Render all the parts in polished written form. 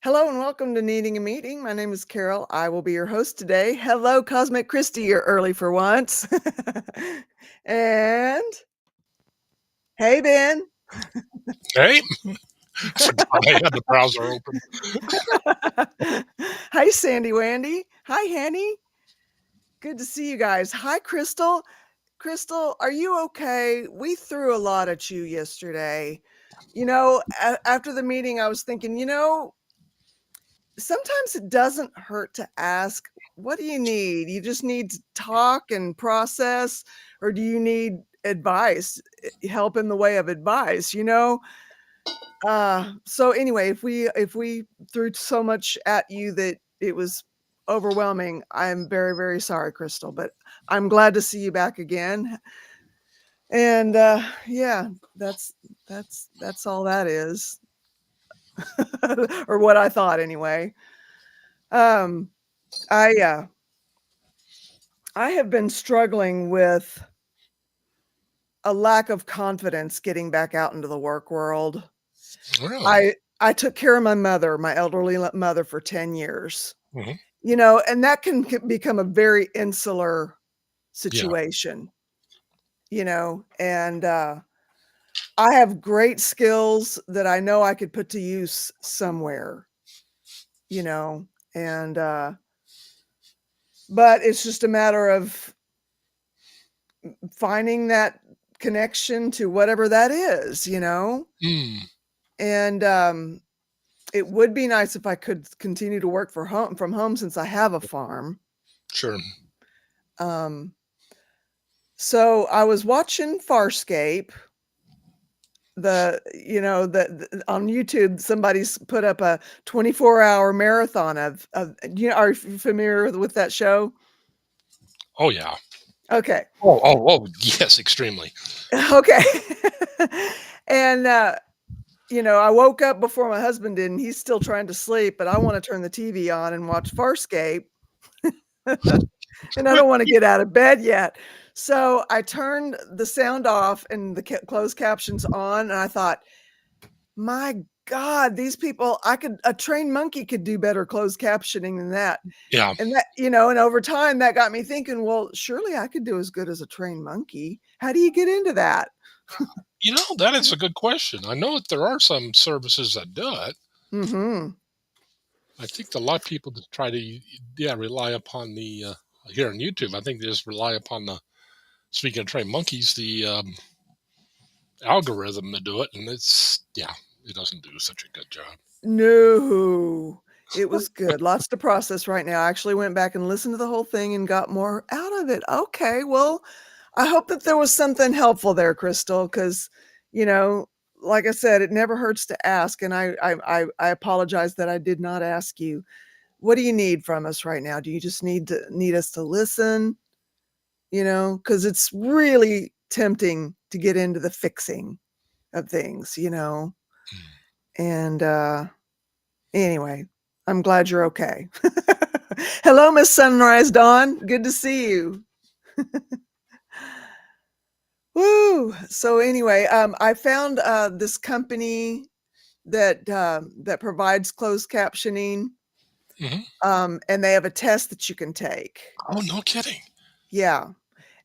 Hello and welcome to Needing a Meeting. My name is Carol. I will be your host today. Hello, Cosmic Christie. You're early for once. And hey, Ben. Hey, forgot I had the browser open. Hi, Sandy Wandy. Hi, Henny. Good to see you guys. Hi, Crystal. Crystal, are you okay? We threw a lot at you yesterday. After the meeting, I was thinking, sometimes it doesn't hurt to ask, what do you need? You just need to talk and process, or do you need advice, help in the way of advice, so anyway, if we threw so much at you that it was overwhelming, I'm very, very sorry, Crystal, but I'm glad to see you back again. And yeah, that's all that is. Or what I thought anyway. um I I have been struggling with a lack of confidence getting back out into the work world. Really? I took care of my mother, my elderly mother, for 10 years, Hmm. and that can become a very insular Yeah. situation, and I have great skills that I know I could put to use somewhere, you know, and but it's just a matter of finding that connection to whatever that is. Mm, And it would be nice if I could continue to work from home since I have a farm. sure. Um, so I was watching Farscape. On YouTube, somebody's put up a 24-hour marathon of are you familiar with that show? Oh, yeah. Okay. Oh, yes, extremely. Okay. And I woke up before my husband did, and he's still trying to sleep, but I want to turn the TV on and watch Farscape. And I don't want to get out of bed yet. So I turned the sound off and the closed captions on, and I thought, my God, these people, a trained monkey could do better closed captioning than that. Yeah. And over time that got me thinking, well, surely I could do as good as a trained monkey. How do you get into that? That is a good question. I know that there are some services that do it. Mm-hmm. I think a lot of people just try to, yeah, rely upon here on YouTube. I think they just rely upon speaking of trained monkeys, the algorithm to do it. And it doesn't do such a good job. No, it was good. Lots to process right now. I actually went back and listened to the whole thing and got more out of it. Okay, well, I hope that there was something helpful there, Crystal, because, you know, like I said, it never hurts to ask. And I apologize that I did not ask you. What do you need from us right now? Do you just need us to listen? Because it's really tempting to get into the fixing of things. And anyway, I'm glad you're okay. Hello, Miss Sunrise Dawn. Good to see you. Woo! So anyway, I found this company that provides closed captioning, Hmm. and they have a test that you can take. Oh, no kidding. Yeah,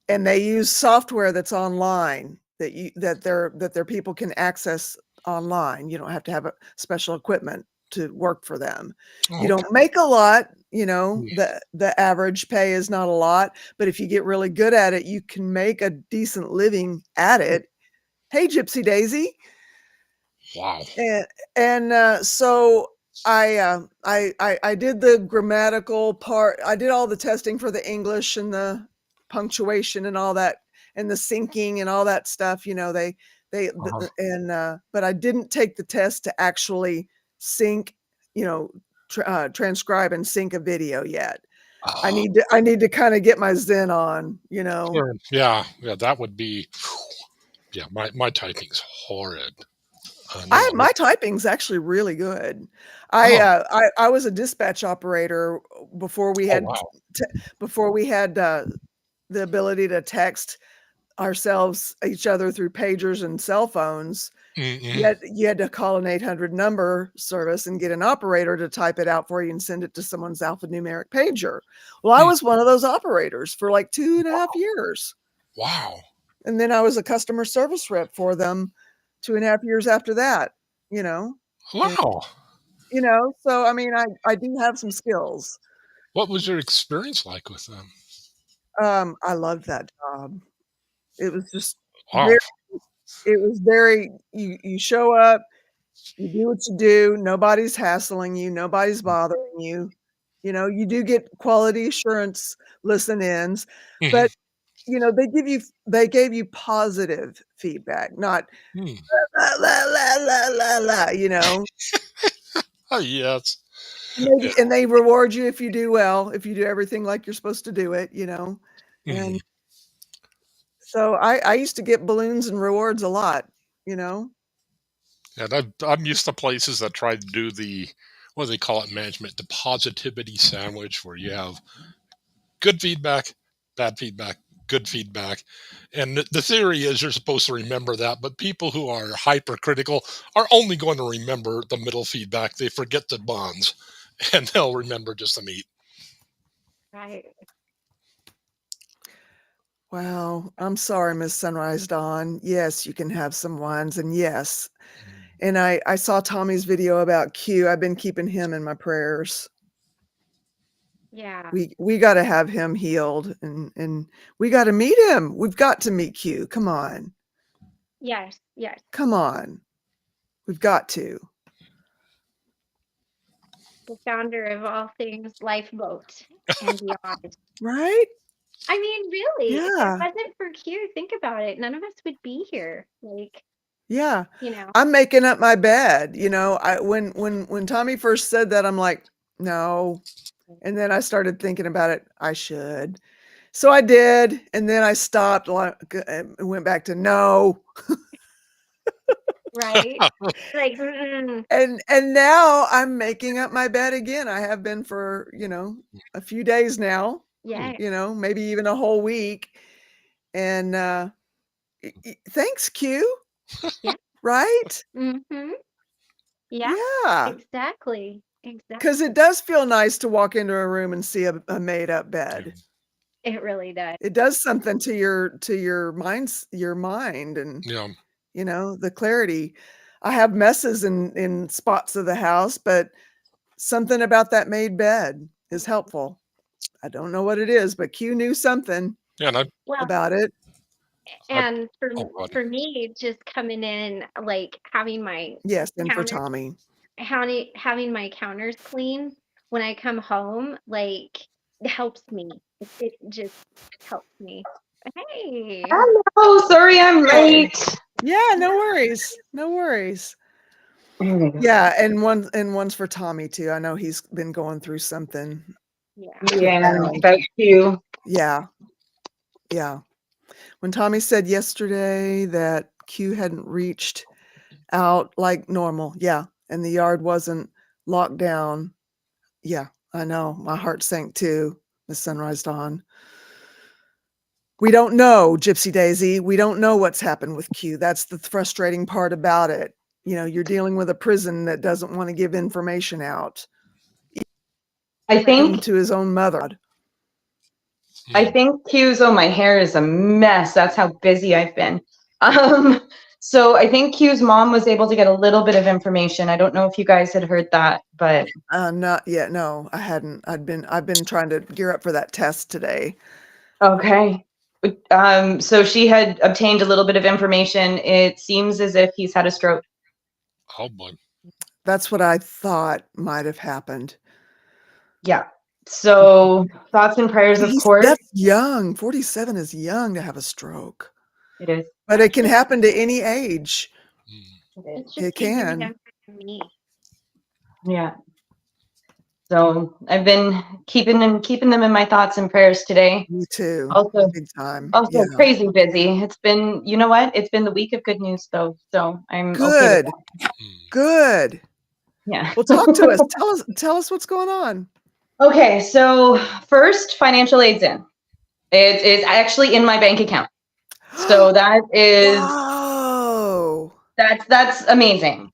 and they use software that's online that their people can access online. You don't have to have a special equipment to work for them. Oh, You okay. don't make a lot, Mm. the average pay is not a lot, but if you get really good at it, you can make a decent living at it. Hey, Gypsy Daisy. Wow. And so I did the grammatical part. I did all the testing for the English and the punctuation and all that, and the syncing and all that stuff. Uh-huh. But I didn't take the test to actually sync, transcribe and sync a video yet. Ah, I need to kind of get my Zen on. sure. Yeah, yeah, that would be. Yeah, my typing's horrid. My typing's actually really good. Oh, I was a dispatch operator before we oh had wow. t before we had, the ability to text each other through pagers and cell phones. Mm-hmm. You had to call an 800 number service and get an operator to type it out for you and send it to someone's alphanumeric pager. Well, I Hmm. was one of those operators for like 2.5 years. Wow. And then I was a customer service rep for them 2.5 years after that, you know? And, Wow. so I mean, I do have some skills. What was your experience like with them? I loved that job. It was just Wow. very it was very you show up, you do what you do, nobody's hassling you, nobody's bothering you. You do get quality assurance listen-ins, Hmm. but, they gave you positive feedback, not Hmm. la, la, la, la, la, la, you know? Oh, yes. And they reward you if you do well, if you do everything like you're supposed to do it, Hmm. and so I used to get balloons and rewards a lot, you know? And I'm used to places that try to do what do they call it, management, the positivity sandwich, where you have good feedback, bad feedback, good feedback. And the theory is you're supposed to remember that, but people who are hypercritical are only going to remember the middle feedback. They forget the bonds, and they'll remember just the meat. Right. Wow, I'm sorry, Miss Sunrise Dawn. Yes, you can have some wines, and yes. And I saw Tommy's video about Q. I've been keeping him in my prayers. Yeah. We gotta have him healed, and we gotta meet him. We've got to meet Q. Come on. Yes. Yes. Come on. We've got to. The founder of all things lifeboat and beyond. Right? I mean, really, if it Yeah. wasn't for Q, think about it. None of us would be here. Like, Yeah. you know, I'm making up my bed, I when Tommy first said that, I'm like, "No." And then I started thinking about it, I should. So I did, and then I stopped, and went back to no. right? Like, And now I'm making up my bed again. I have been for, a few days now, Hmm. yeah, maybe even a whole week. And thanks, Q, yeah. right? Mm-hmm. Yeah, Yeah. exactly. Because it Exactly. does feel nice to walk into a room and see a made up Yeah. bed. It really does. It does something to your mind, and Yeah. the clarity. I have messes in spots of the house, but something about that made bed is helpful. I don't know what it is, but Q knew something Yeah. And Well, about it. I, and oh, God. for me, just coming in, like having my Yes, and for counter, Tommy. having my counters clean when I come home, like it helps me. It just helps me. Hey. Hello, sorry I'm Hey. late. Yeah, no worries. No worries. Yeah, and one's for Tommy too. I know he's been going through something Yeah. Yeah, profound. about you. Yeah. Yeah. When Tommy said yesterday that Q hadn't reached out like normal, yeah, and the yard wasn't locked down, yeah, I know. My heart sank too, Miss Sunrise Dawn. We don't know, Gypsy Daisy. We don't know what's happened with Q. That's the frustrating part about it. You're dealing with a prison that doesn't want to give information out, I even think to his own mother. I Hmm. think Q's my hair is a mess. That's how busy I've been. Um, so I think Q's mom was able to get a little bit of information. I don't know if you guys had heard that, but Not yet. No, I hadn't. I've been trying to gear up for that test today. okay. So she had obtained a little bit of information. It seems as if he's had a stroke. Oh, boy. That's what I thought might have happened. Yeah. So thoughts and prayers, of course. That's young. 47 is young to have a stroke, It is. but it can happen to any age. Hmm. It is. It's just It easier can. than for me. Yeah. So I've been keeping them in my thoughts and prayers today. Me too. Also, Big time. Yeah. also crazy busy. It's been, you know what? It's been the week of good news though. So I'm okay with Good. that. Hmm. Good. Yeah. Well, talk to us. Tell us what's going on. Okay, so first financial aid's in. It's actually in my bank account. So that is Whoa. That's amazing.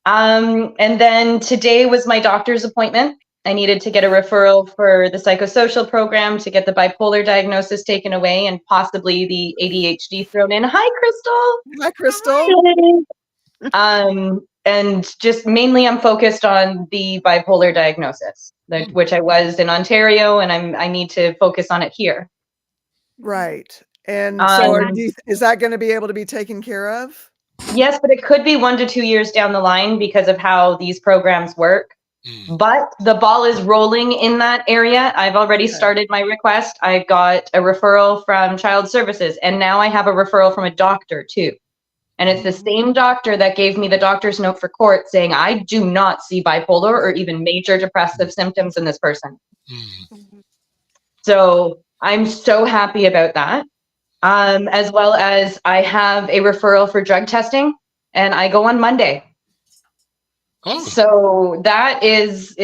And then today was my doctor's appointment. I needed to get a referral for the psychosocial program to get the bipolar diagnosis taken away and possibly the ADHD thrown in. Hi, Crystal. Hi, Crystal. And just mainly I'm focused on the bipolar diagnosis, which I was in Ontario, and I need to focus on it here. Right. And so is that going to be able to be taken care of? Yes, but it could be 1 to 2 years down the line because of how these programs work. But the ball is rolling in that area. I've already started my request. I got a referral from Child Services, and now I have a referral from a doctor too. And it's the same doctor that gave me the doctor's note for court saying, I do not see bipolar or even major depressive symptoms in this person. So I'm so happy about that. As well as I have a referral for drug testing, and I go on Monday. So that is,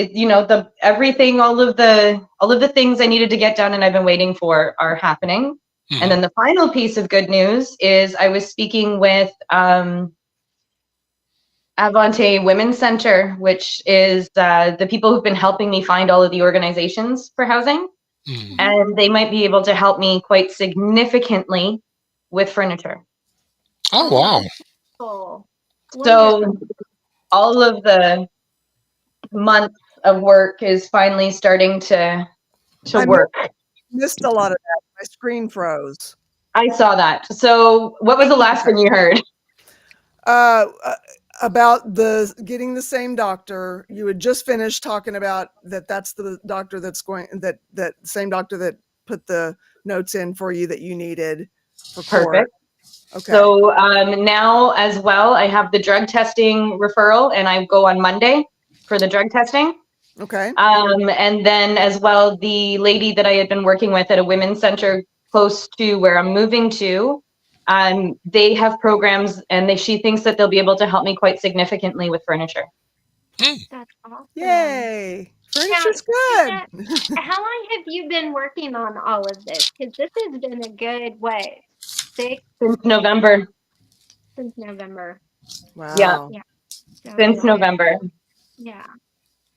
everything, all of the things I needed to get done and I've been waiting for are happening. And then the final piece of good news is I was speaking with Avante Women's Center, which is the people who've been helping me find all of the organizations for housing. And they might be able to help me quite significantly with furniture. Oh, wow. Cool. So all of the months of work is finally starting to work. Missed a lot of that. My screen froze. I saw that. So what was the last thing you heard? About getting the same doctor. You had just finished talking about that's the doctor that's going, that same doctor that put the notes in for you that you needed for court. Perfect. Okay. So now as well, I have the drug testing referral and I go on Monday for the drug testing. Okay. And then as well, the lady that I had been working with at a women's center close to where I'm moving to, they have programs and she thinks that they'll be able to help me quite significantly with furniture. That's awesome. Yay. Furniture's good. How long have you been working on all of this? Because this has been a good, since November. Since November. Wow. Yeah. So Since November. Yeah.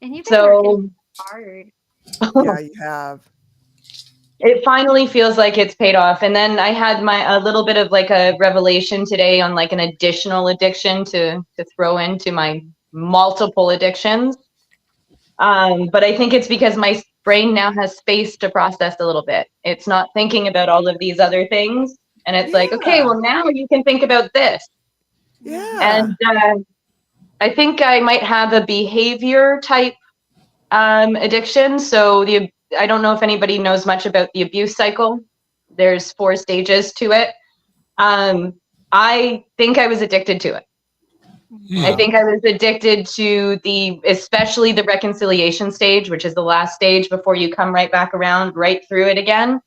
And you've been working hard. Yeah, you have. It finally feels like it's paid off. And then I had a little bit of like a revelation today on like an additional addiction to throw into my multiple addictions. But I think it's because my brain now has space to process a little bit. It's not thinking about all of these other things. And it's like, okay, well, now you can think about this. Yeah. And I think I might have a behavior type addiction. So I don't know if anybody knows much about the abuse cycle. There's 4 stages to it. I think I was addicted to it. I think I was addicted to especially the reconciliation stage, which is the last stage before you come right back around, right through it again.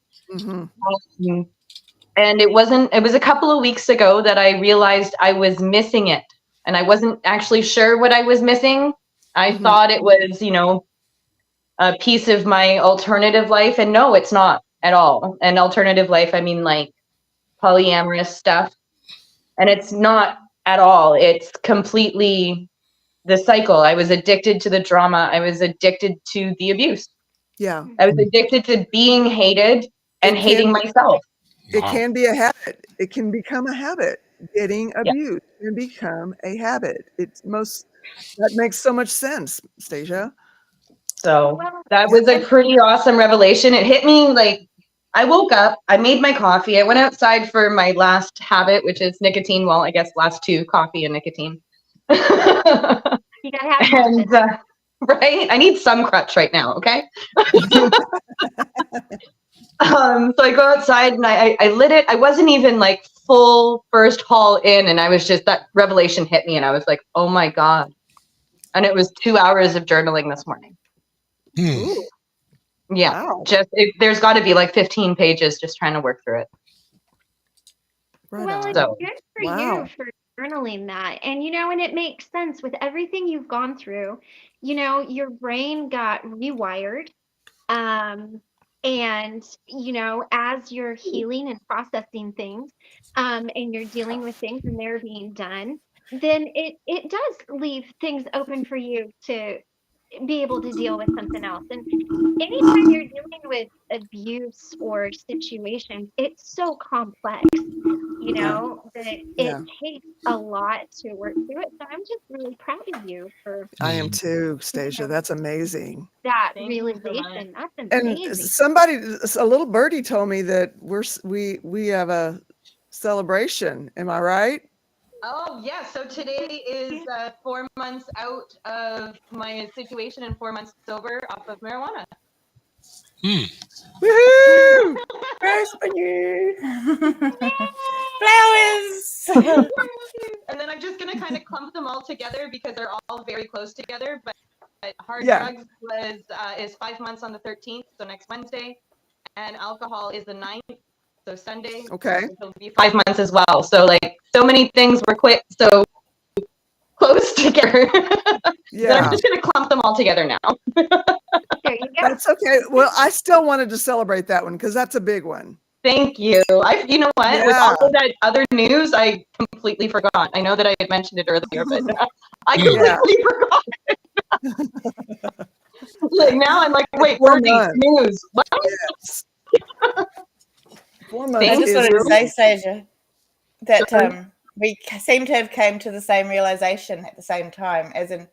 And it was a couple of weeks ago that I realized I was missing it. And I wasn't actually sure what I was missing. I thought it was, a piece of my alternative life. And no, it's not at all. And alternative life, I mean like polyamorous stuff. And it's not at all. It's completely the cycle. I was addicted to the drama. I was addicted to the abuse. Yeah. I was addicted to being hated and hating myself. It can be a habit. It can become a habit. Getting abused can become a habit. That makes so much sense, Stasia. So that was a pretty awesome revelation. It hit me like I woke up, I made my coffee, I went outside for my last habit, which is nicotine. Well, I guess last 2, coffee and nicotine. You gotta have right? I need some crutch right now, okay? So I go outside and I lit it. I wasn't even like full first haul in, and I was just, that revelation hit me and I was like, oh my God. And it was 2 hours of journaling this morning. Yeah, wow. There's got to be like 15 pages just trying to work through it. Well, it's good for you for journaling that. And, and it makes sense with everything you've gone through. Your brain got rewired. And, as you're healing and processing things, and you're dealing with things and they're being done, then it does leave things open for you to be able to deal with something else. And anytime you're dealing with abuse or situations, it's so complex, Yeah. that it Yeah. takes a lot to work through it. So I'm just really proud of you for, I am Mm. too, you Stasia. know, That's amazing. that Thank you so much. realization. That's And amazing. somebody, a little birdie told me that we have a celebration. Am I right? Oh, yeah. So today is 4 months out of my situation and 4 months sober off of marijuana. Woohoo! Rose for you. Flowers. And then I'm just going to kind of clump them all together because they're all very close together. But hard Yeah. drugs is 5 months on the 13th, so next Wednesday. And alcohol is the 9th, so Sunday. Okay. It'll be 5 months as well. So like so many things were so close together. That Yeah. I'm just going to clump them all together now. There you go. That's okay. Well, I still wanted to celebrate that one because that's a big one. Thank you. You know what? With Yeah. all of that other news, I completely forgot. I know that I had mentioned it earlier, but I completely forgot. Like now I'm like, wait, 4 Birdie, months. news. What? Yes. 4 months. I just is wanted to really- say, Stasia, that we seem to have came to the same realization at the same time, as in,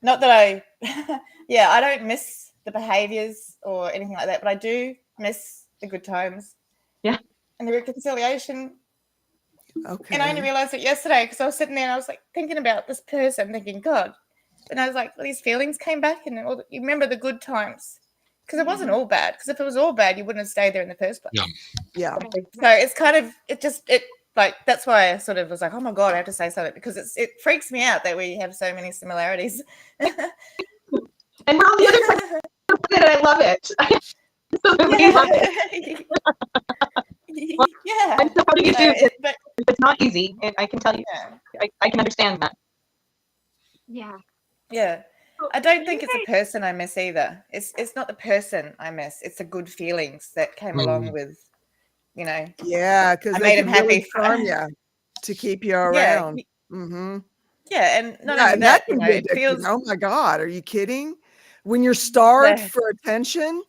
not that I don't miss the behaviors or anything like that, but I do miss the good times. Yeah. And the reconciliation. Okay. And I only realized it yesterday because I was sitting there and I was like thinking about this person, thinking, God. And I was like, these feelings came back, and you remember the good times. Because it wasn't all bad. Because if it was all bad, you wouldn't have stayed there in the first place. Yeah. So it's kind of, that's why I sort of was like, oh my God, I have to say something, because it freaks me out that we have so many similarities. And we're on the other side of it, and I love it. I absolutely love it. Yeah. I'm so proud of you So too. but It's not easy, and I can tell you. yeah. I can understand that. Yeah. Yeah. I don't think it's a person I miss either. It's not the person I miss. It's the good feelings that came along with, Yeah, because I they made can him really happy. charm you to keep you around. Mm-hmm. Yeah, and not Yeah, only and that, that can be it addicting. feels Oh my God, are you kidding? When you're starved Yeah. for attention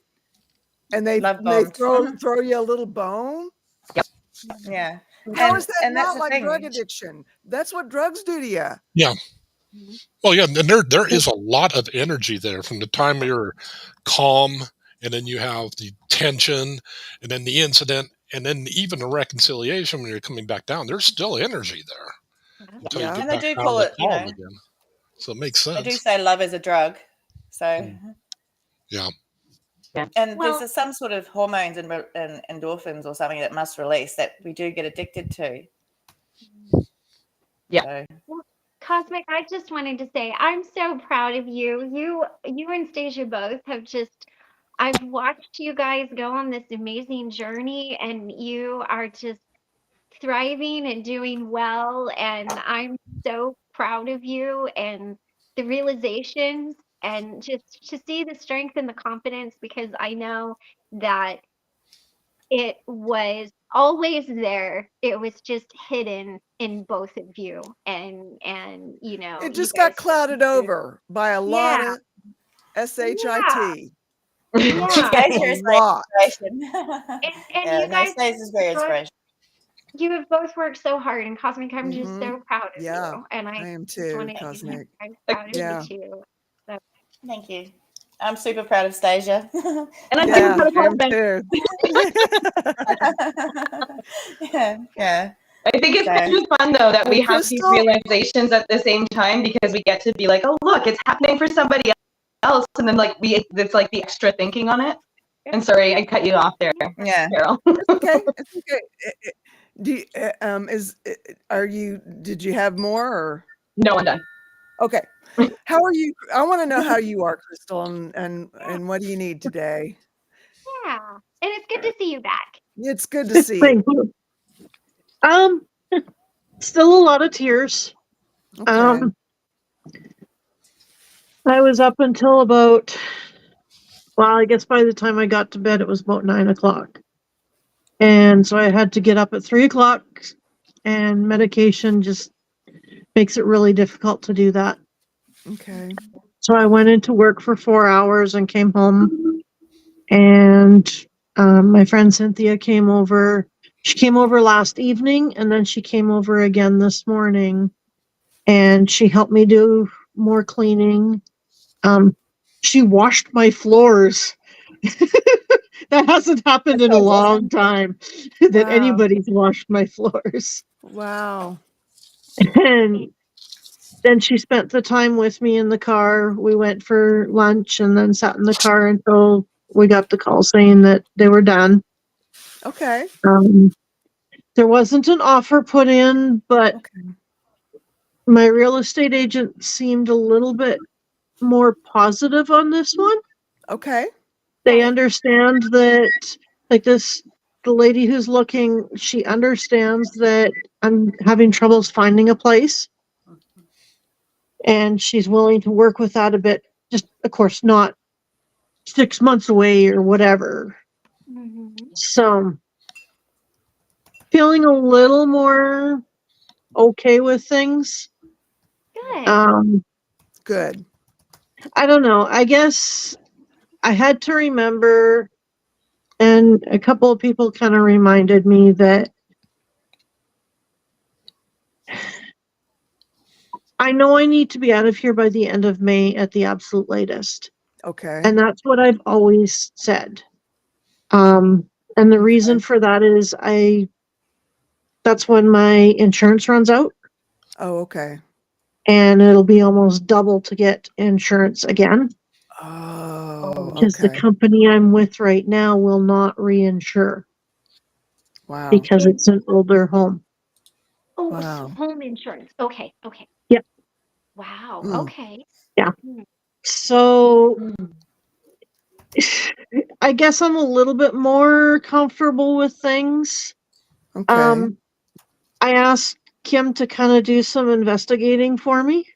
and they Love they bombed. throw you a little bone. Yeah. How is that and that's not the like thing. drug addiction? That's what drugs do to you. Yeah. Well, yeah, and there is a lot of energy there from the time you're calm, and then you have the tension, and then the incident, and then even the reconciliation when you're coming back down. There's still energy there until you Yeah. get And they back do down call to the it, calm again. So it makes they do sense. say love is a drug. So Yeah. and Well- there's some sort of hormones and endorphins or something that must release that we do get addicted to. Yeah. So, Cosmic, I just wanted to say I'm so proud of you. You and Stasia both have I've watched you guys go on this amazing journey, and you are just thriving and doing well, and I'm so proud of you and the realizations, and just to see the strength and the confidence, because I know that it was always there. It was just hidden in both of you. And It you just guys got clouded over by a lot Yeah. of SHIT. Yeah. Stasia A is my lot. inspiration. And you guys Stasia is very inspirational. you have both worked so hard, and Cosmic, I'm just Mhm. so proud of Yeah, you. And I am just too, want to Cosmic. I'm proud of Yeah. you too. Thank you. I'm super proud of Stasia. And I'm Yeah, super proud of I am Cosmic. too. yeah. I think it's So- kind of fun though that we have these Crystal? realizations at the same time, because we get to be like, oh look, it's happening for somebody else, and then like it's like the extra thinking on it. And sorry, I cut you off there, Yeah. Carol. It's okay. It's okay. Do you, did you have more or? No, I'm done. Okay. How are you? I want to know how you are, Crystal, and what do you need today? Yeah. And it's good to see you back. It's good to see you. Thank you. Still a lot of tears. Okay. I was up until about, well, I guess by the time I got to bed, it was about 9 o'clock. And so I had to get up at 3 o'clock, and medication just makes it really difficult to do that. Okay. So I went into work for 4 hours and came home, and my friend Cynthia came over. She came over last evening, and then she came over again this morning, and she helped me do more cleaning. She washed my floors. That hasn't happened in a long time that Wow. anybody's washed my floors. Wow. And then she spent the time with me in the car. We went for lunch and then sat in the car until we got the call saying that they were done. Okay. There wasn't an offer put in, but Okay. my real estate agent seemed a little bit more positive on this one. Okay. They understand that, like the lady who's looking, she understands that I'm having troubles finding a place. And she's willing to work with that a bit. Just, of course, not 6 months away or whatever. So, feeling a little more okay with things. Good. Good. I don't know. I guess I had to remember, and a couple of people kind of reminded me that I know I need to be out of here by the end of May at the absolute latest. Okay. And that's what I've always said. And the reason for that is that's when my insurance runs out, Oh, okay. and it'll be almost double to get insurance again. Oh, Because the okay. company I'm with right now will not reinsure Wow. because it's an older home. Oh, Wow. home insurance. Okay. Okay. Yep. Wow. Okay. Yeah. So I guess I'm a little bit more comfortable with things. Okay. I asked Kim to kind of do some investigating for me.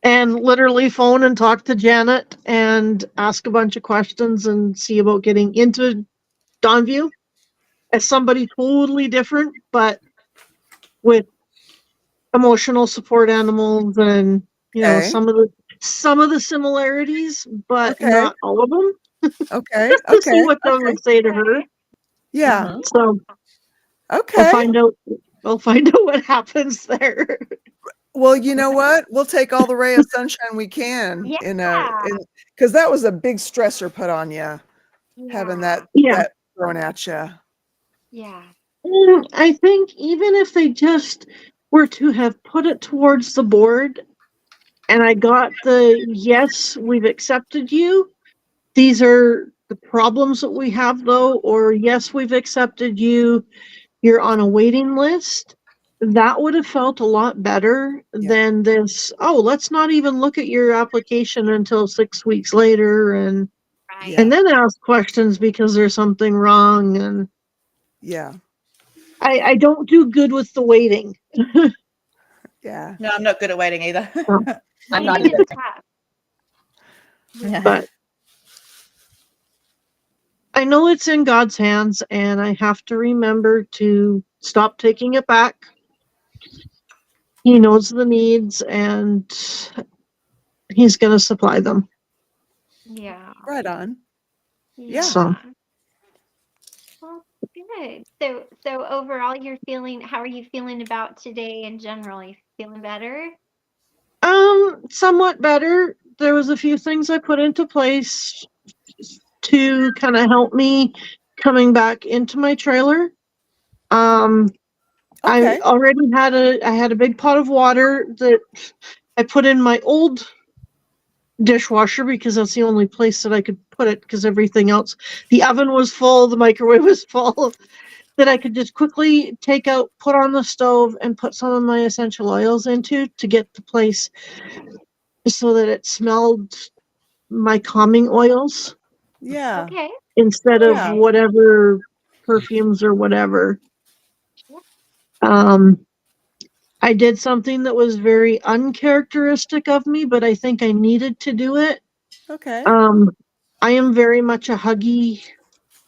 And literally phone and talk to Janet and ask a bunch of questions and see about getting into Donview as somebody totally different, but with emotional support animals and Okay. some of the similarities, but Okay. not all of them. Okay. Just to see Okay. what they Okay. would say to her. Yeah. So we'll Okay. find out. We'll find out what happens there. Well, you know what? We'll take all the ray of sunshine we can Yeah. because that was a big stressor put on you, having that thrown at you. Yeah. I think even if they just were to have put it towards the board and I got the yes, we've accepted you. These are the problems that we have though, or yes, we've accepted you. You're on a waiting list. That would have felt a lot better than this. Oh, let's not even look at your application until 6 weeks later and then ask questions because there's something wrong. And Yeah. I don't do good with the waiting. Yeah. No, I'm not good at waiting either. I'm not Waiting either. is tough. Yeah. But I know it's in God's hands, and I have to remember to stop taking it back. He knows the needs, and he's going to supply them. Yeah. Right on. Yeah. So. Well, good. So overall, how are you feeling about today in general? You feeling better? Somewhat better. There was a few things I put into place to kind of help me coming back into my trailer. I already had a big pot of water that I put in my old dishwasher because that's the only place that I could put it because everything else, the oven was full, the microwave was full, that I could just quickly take out, put on the stove, and put some of my essential oils into to get the place so that it smelled my calming oils. Yeah. Okay. Instead of whatever perfumes or whatever. I did something that was very uncharacteristic of me, but I think I needed to do it. Okay. I am very much a huggy,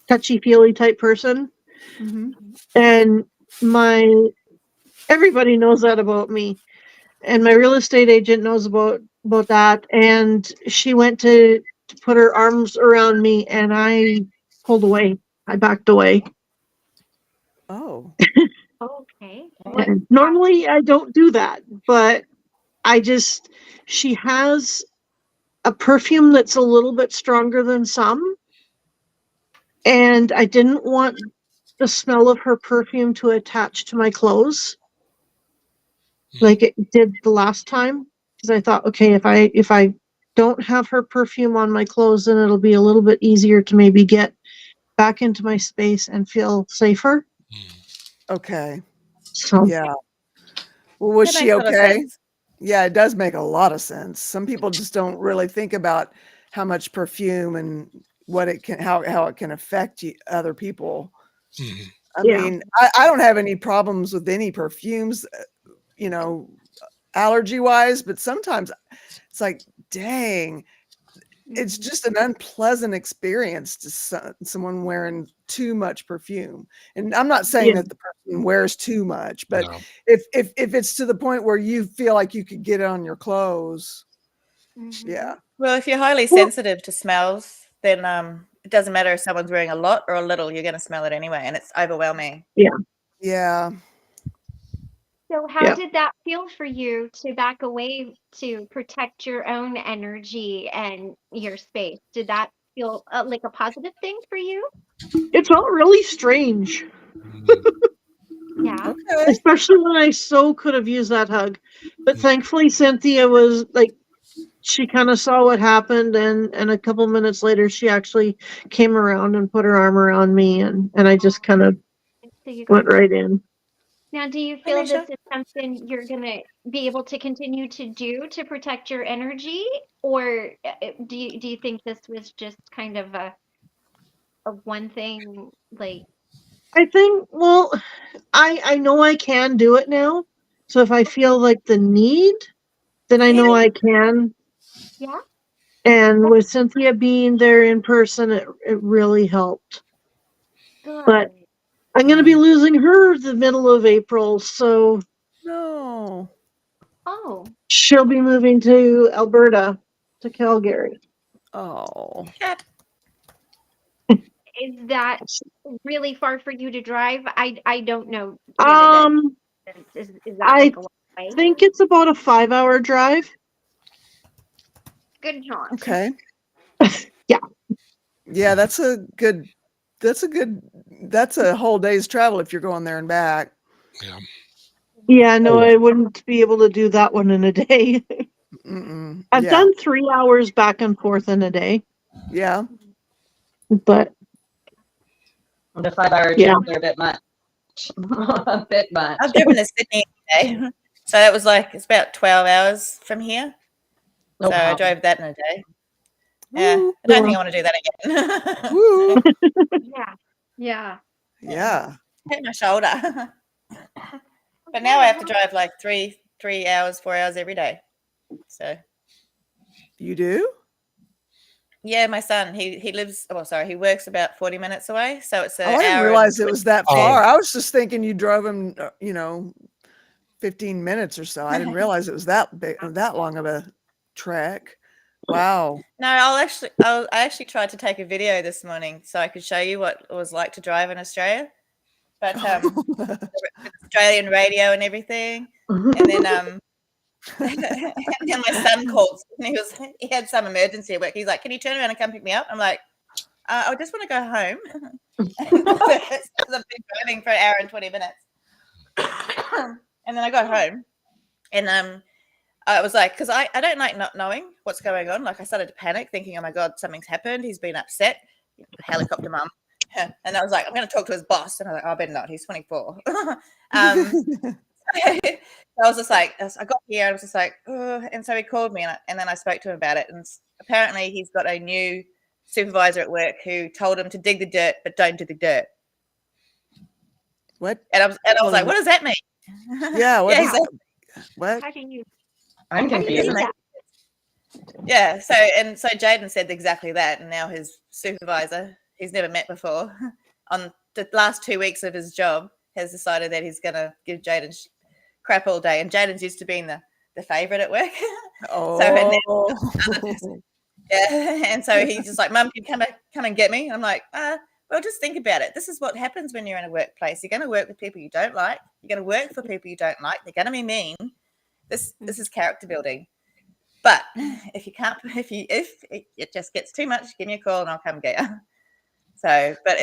touchy-feely type person. Mm-hmm. And my Everybody knows that about me. And my real estate agent knows about that. And she went to put her arms around me, and I pulled away. I backed away. Oh. Okay. And normally I don't do that, but she has a perfume that's a little bit stronger than some. And I didn't want the smell of her perfume to attach to my clothes like it did the last time. Because I thought, okay, if I don't have her perfume on my clothes, then it'll be a little bit easier to maybe get back into my space and feel safer. Okay. So yeah. Well, was That she makes a lot of okay? sense. Yeah, it does make a lot of sense. Some people just don't really think about how much perfume and what it can, how it can affect other people. Mhm. I Yeah. mean, I don't have any problems with any perfumes, you know, allergy wise, but sometimes it's like, dang, it's just an unpleasant experience to someone wearing too much perfume. And I'm not saying Yeah. that the person wears too much, but No. if it's to the point where you feel like you could get it on your clothes, yeah. Well, if you're highly sensitive to smells, then it doesn't matter if someone's wearing a lot or a little, you're going to smell it anyway, and it's overwhelming. Yeah. So how Yeah. did that feel for you to back away to protect your own energy and your space? Did that feel like a positive thing for you? It felt really strange, Mm. Yeah. Okay. especially when I so could have used that hug. But thankfully, Cynthia was like, she kind of saw what happened, and a couple minutes later, she actually came around and put her arm around me, and I just kind of So you got went right in. Now, do you Hi, feel Nisha. this is something you're gonna be able to continue to do to protect your energy, or do you think this was just kind of a one thing, like? I think, well, I know I can do it now. So if I feel like the need, then I know I can. Yeah. And with Cynthia being there in person, it really helped. But Good. I'm going to be losing her the middle of April, so No. Oh, she'll be moving to Alberta, to Calgary. Oh. is that really far for you to drive? I don't know Canada. Is that I like a long way? think it's about a 5-hour drive. Good shot. Okay. Yeah. Yeah, that's a whole day's travel if you're going there and back. Yeah. Yeah, no, I wouldn't be able to do that one in a day. I've Yeah. done 3 hours back and forth in a day, Yeah. but The 5-hour yeah. trips are a bit much. A bit much. I've driven to Sydney today, so that was like it's about 12 hours from here. Oh, So I wow. drove that in a day. Yeah, Woo. I don't think I want to do that again. Woo. Yeah. Yeah. Yeah. Hit my shoulder. But now I have to drive like 3 hours, 4 hours every day. So You do? yeah, my son, he lives, well, sorry, he works about 40 minutes away. So it's Oh, an I didn't hour and realize it was that Oh. far. I was just thinking you drove him, 15 minutes or so. I didn't realize it was that big, that long of a trek. Wow. No, I actually tried to take a video this morning so I could show you what it was like to drive in Australia. But Australian radio and everything. And then and then my son called and he had some emergency at work. He's like, "Can you turn around and come pick me up?" I'm like, I just want to go home. Because I've been driving for an hour and 20 minutes. And then I got home and I was like, because I don't like not knowing what's going on. Like I started to panic thinking, oh my God, something's happened. He's been upset. Helicopter mum. And I was like, I'm going to talk to his boss. And I was like, oh, I better not. He's 24. I was just like, I got here and I was just like, oh. And so he called me and then I spoke to him about it. And apparently he's got a new supervisor at work who told him to dig the dirt, but don't do the dirt. What? And I was like, what does that mean? Yeah. What? Yeah, What? How do you? I'm confused. Yeah. So Jaden said exactly that. And now his supervisor, he's never met before, on the last 2 weeks of his job, has decided that he's going to give Jaden crap all day. And Jaden's used to being the favorite at work. Oh. And so he's just like, Mum, can you come and get me? I'm like, well, just think about it. This is what happens when you're in a workplace. You're going to work with people you don't like. You're going to work for people you don't like. They're going to be mean. This is character building. But if it just gets too much, give me a call and I'll come get you. So, but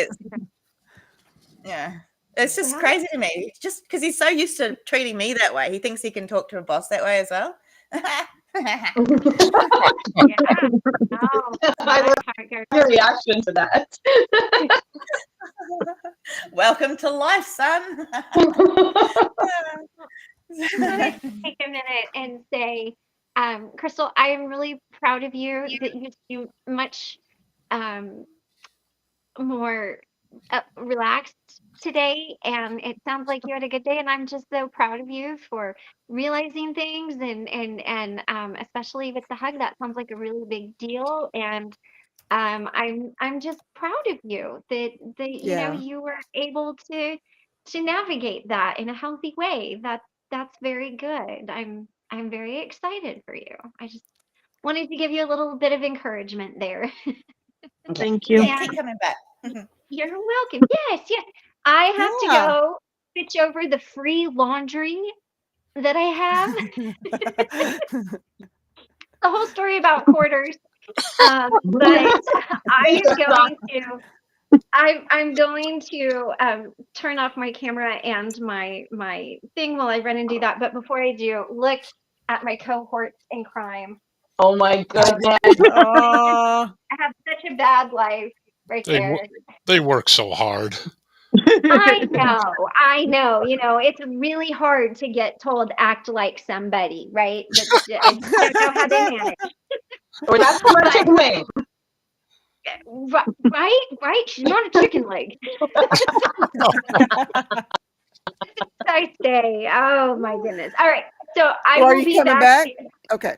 it's just crazy to me. Just because he's so used to treating me that way, he thinks he can talk to a boss that way as well. I love your reaction to that. Welcome to life, son. Let's take a minute and say, Crystal, I am really proud of you that you seem much more relaxed today, and it sounds like you had a good day, and I'm just so proud of you for realizing things, and especially with the hug, that sounds like a really big deal, and I'm just proud of you that you know you were able to navigate that in a healthy way. That's very good. I'm very excited for you. I just wanted to give you a little bit of encouragement there. Thank you. Yeah, keep coming back. You're welcome. Yes. I have to go switch over the free laundry that I have. The whole story about quarters. But I'm going to turn off my camera and my thing while I run and do that. But before I do, look at my cohorts in crime. Oh my goodness. I have such a bad life right there. They work so hard. I know. You know, it's really hard to get told act like somebody, right? I don't know how they manage. Or that's from a chicken wing. Right? She's not a chicken leg. I say, oh my goodness. All right. So I will be back. Okay.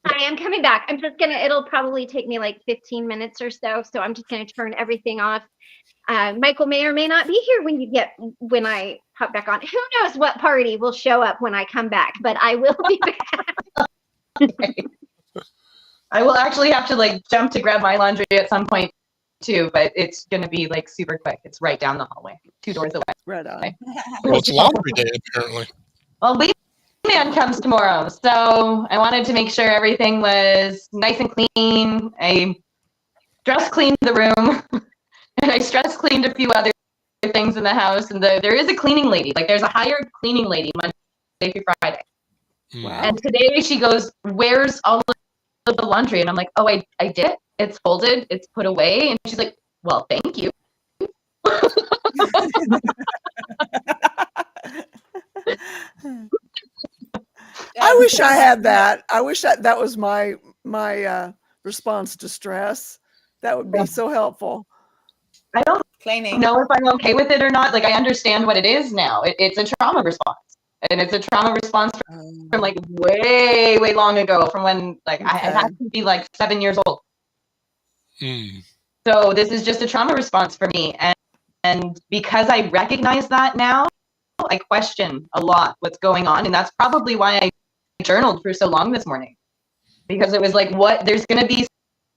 I am coming back. I'm just it'll probably take me like 15 minutes or so. So I'm just gonna turn everything off. Michael may or may not be here when I hop back on. Who knows what party will show up when I come back, but I will be back. I will actually have to jump to grab my laundry at some point too, but it's gonna be super quick. It's right down the hallway, 2 doors away. Right on. Well, it's laundry day apparently. Well, man comes tomorrow, so I wanted to make sure everything was nice and clean. I stress cleaned the room, and I stress cleaned a few other things in the house. And there is a cleaning lady. There's a hired cleaning lady Monday through Friday. Wow. And today she goes, "Where's all of the laundry?" And I'm like, "Oh, I did. It's folded. It's put away." And she's like, "Well, thank you." I wish I had that. I wish that was my response to stress. That would be so helpful. I don't Cleaning. know if I'm okay with it or not. I understand what it is now. It's a trauma response. And it's a trauma response from way, way long ago, from when I had to be 7 years old. So this is just a trauma response for me. And because I recognize that now, I question a lot what's going on. And that's probably why I journaled for so long this morning. Because it was there's going to be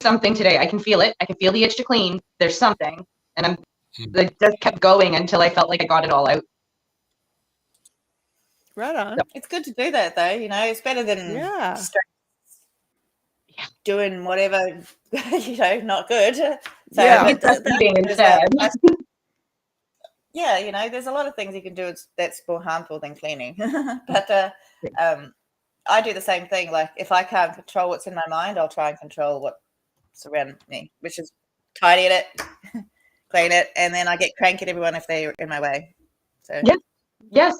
something today. I can feel it. I can feel the itch to clean. There's something. And I just kept going until I felt like I got it all out. Right on. So. It's good to do that, though. It's better than doing whatever, not good. So there's a lot of things you can do that's more harmful than cleaning. But I do the same thing. If I can't control what's in my mind, I'll try and control what's around me, which is tidy it, clean it, and then I get cranky at everyone if they're in my way. So yes.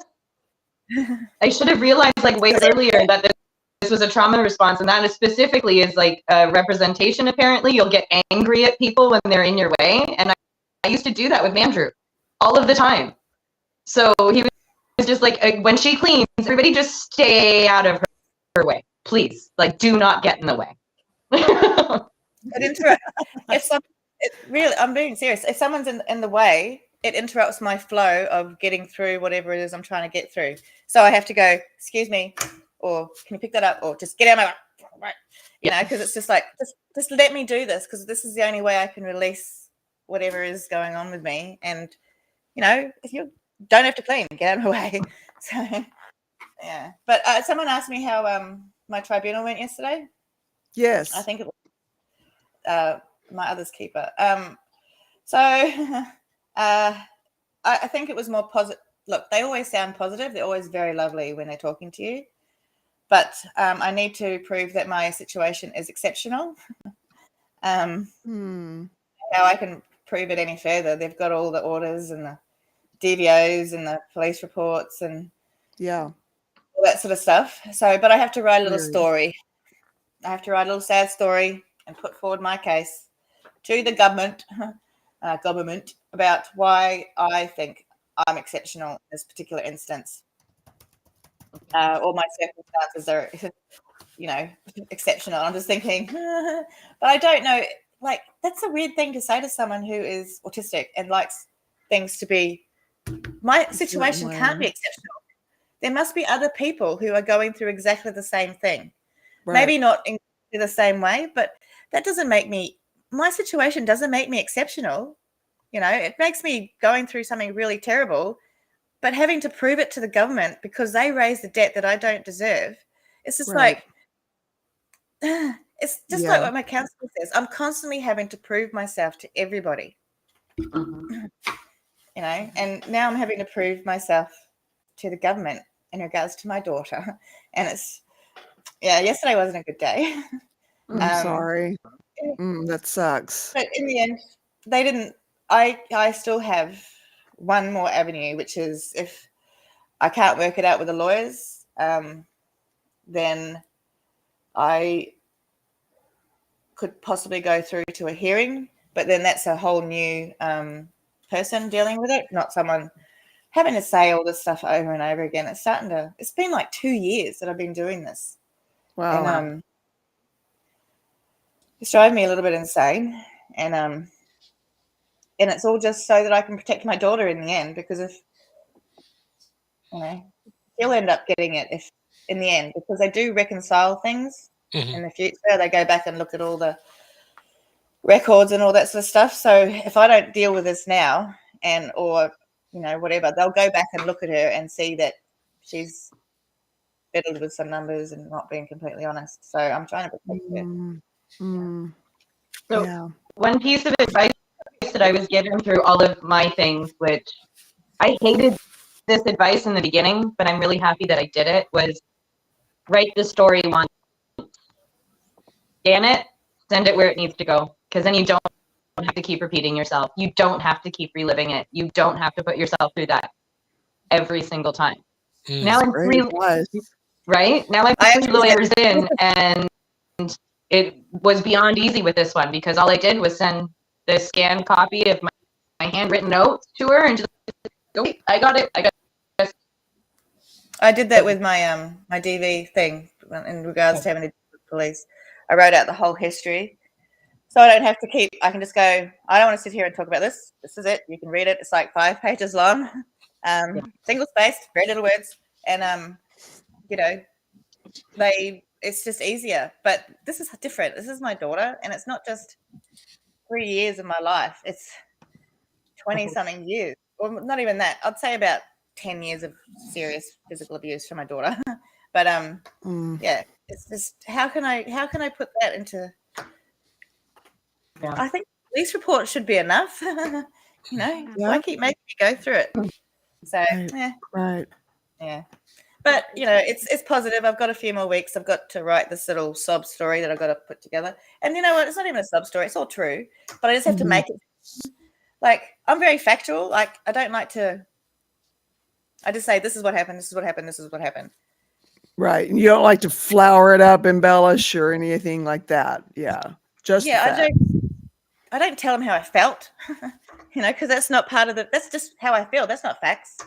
I should have realized way earlier that this was a trauma response, and that specifically is a representation. Apparently, you'll get angry at people when they're in your way, and I used to do that with Andrew all of the time. So he was just when she cleans, everybody just stay out of her way, please. Do not get in the way. But I'm being serious. If someone's in the way, it interrupts my flow of getting through whatever it is I'm trying to get through. So I have to go, excuse me, or can you pick that up, or just get out of my way, you know, because it's just like, just let me do this, because this is the only way I can release whatever is going on with me. And, you know, if you don't have to clean, get out of my way. So, yeah. But someone asked me how my tribunal went yesterday. Yes. I think it was my other's keeper. So I think it was more positive. Look, they always sound positive. They're always very lovely when they're talking to you. But I need to prove that my situation is exceptional. How I can prove it any further? They've got all the orders and the DVOs and the police reports and all that sort of stuff. So, but I have to write a little story. I have to write a little sad story and put forward my case to the government about why I think I'm exceptional in this particular instance. All my circumstances are, you know, exceptional. I'm just thinking, but I don't know. Like, that's a weird thing to say to someone who is autistic and likes things to be. My situation can't be exceptional. There must be other people who are going through exactly the same thing. Right. Maybe not in the same way, but that doesn't make me. My situation doesn't make me exceptional. You know, it makes me going through something really terrible, but having to prove it to the government because they raised the debt that I don't deserve. It's just like, it's just like what my counselor says. I'm constantly having to prove myself to everybody, you know, and now I'm having to prove myself to the government in regards to my daughter. And it's, yesterday wasn't a good day. I'm sorry. That sucks. But in the end, they didn't. I still have one more avenue, which is if I can't work it out with the lawyers, then I could possibly go through to a hearing. But then that's a whole new person dealing with it, not someone having to say all this stuff over and over again. It's been like 2 years that I've been doing this. Wow. And it's driving me a little bit insane. And it's all just so that I can protect my daughter in the end, because if, you know, she'll end up getting it if in the end, because they do reconcile things in the future. They go back and look at all the records and all that sort of stuff. So if I don't deal with this now or, you know, whatever, they'll go back and look at her and see that she's fiddled with some numbers and not being completely honest. So I'm trying to protect her. So one piece of advice that I was given through all of my things, which I hated this advice in the beginning, but I'm really happy that I did it, was write the story once, scan it, send it where it needs to go, because then you don't have to keep repeating yourself. You don't have to keep reliving it. You don't have to put yourself through that every single time. Now I'm Now I'm 3 layers in, and it was beyond easy with this one, because all I did was send the scanned copy of my handwritten notes to her and just go, I got it. I did that with my my DV thing in regards to having to deal with police. I wrote out the whole history, so I don't have to I can just go, I don't want to sit here and talk about this. This is it. You can read it. It's like 5 pages long, single spaced, very little words, and you know, it's just easier. But this is different. This is my daughter, and it's not just 3 years of my life. It's 20-something years, or not even that. I'd say about 10 years of serious physical abuse from my daughter. But it's just how can I put that into? I think police reports should be enough. You know, why keep making me go through it? So yeah. But you know, it's positive. I've got a few more weeks. I've got to write this little sob story that I've got to put together. And you know what? It's not even a sob story. It's all true. But I just have to make it. Like, I'm very factual. Like, I don't like to. I just say, this is what happened. This is what happened. This is what happened. Right. You don't like to flower it up, embellish, or anything like that. Yeah. I don't tell them how I felt. You know, because that's not part of that's just how I feel. That's not facts.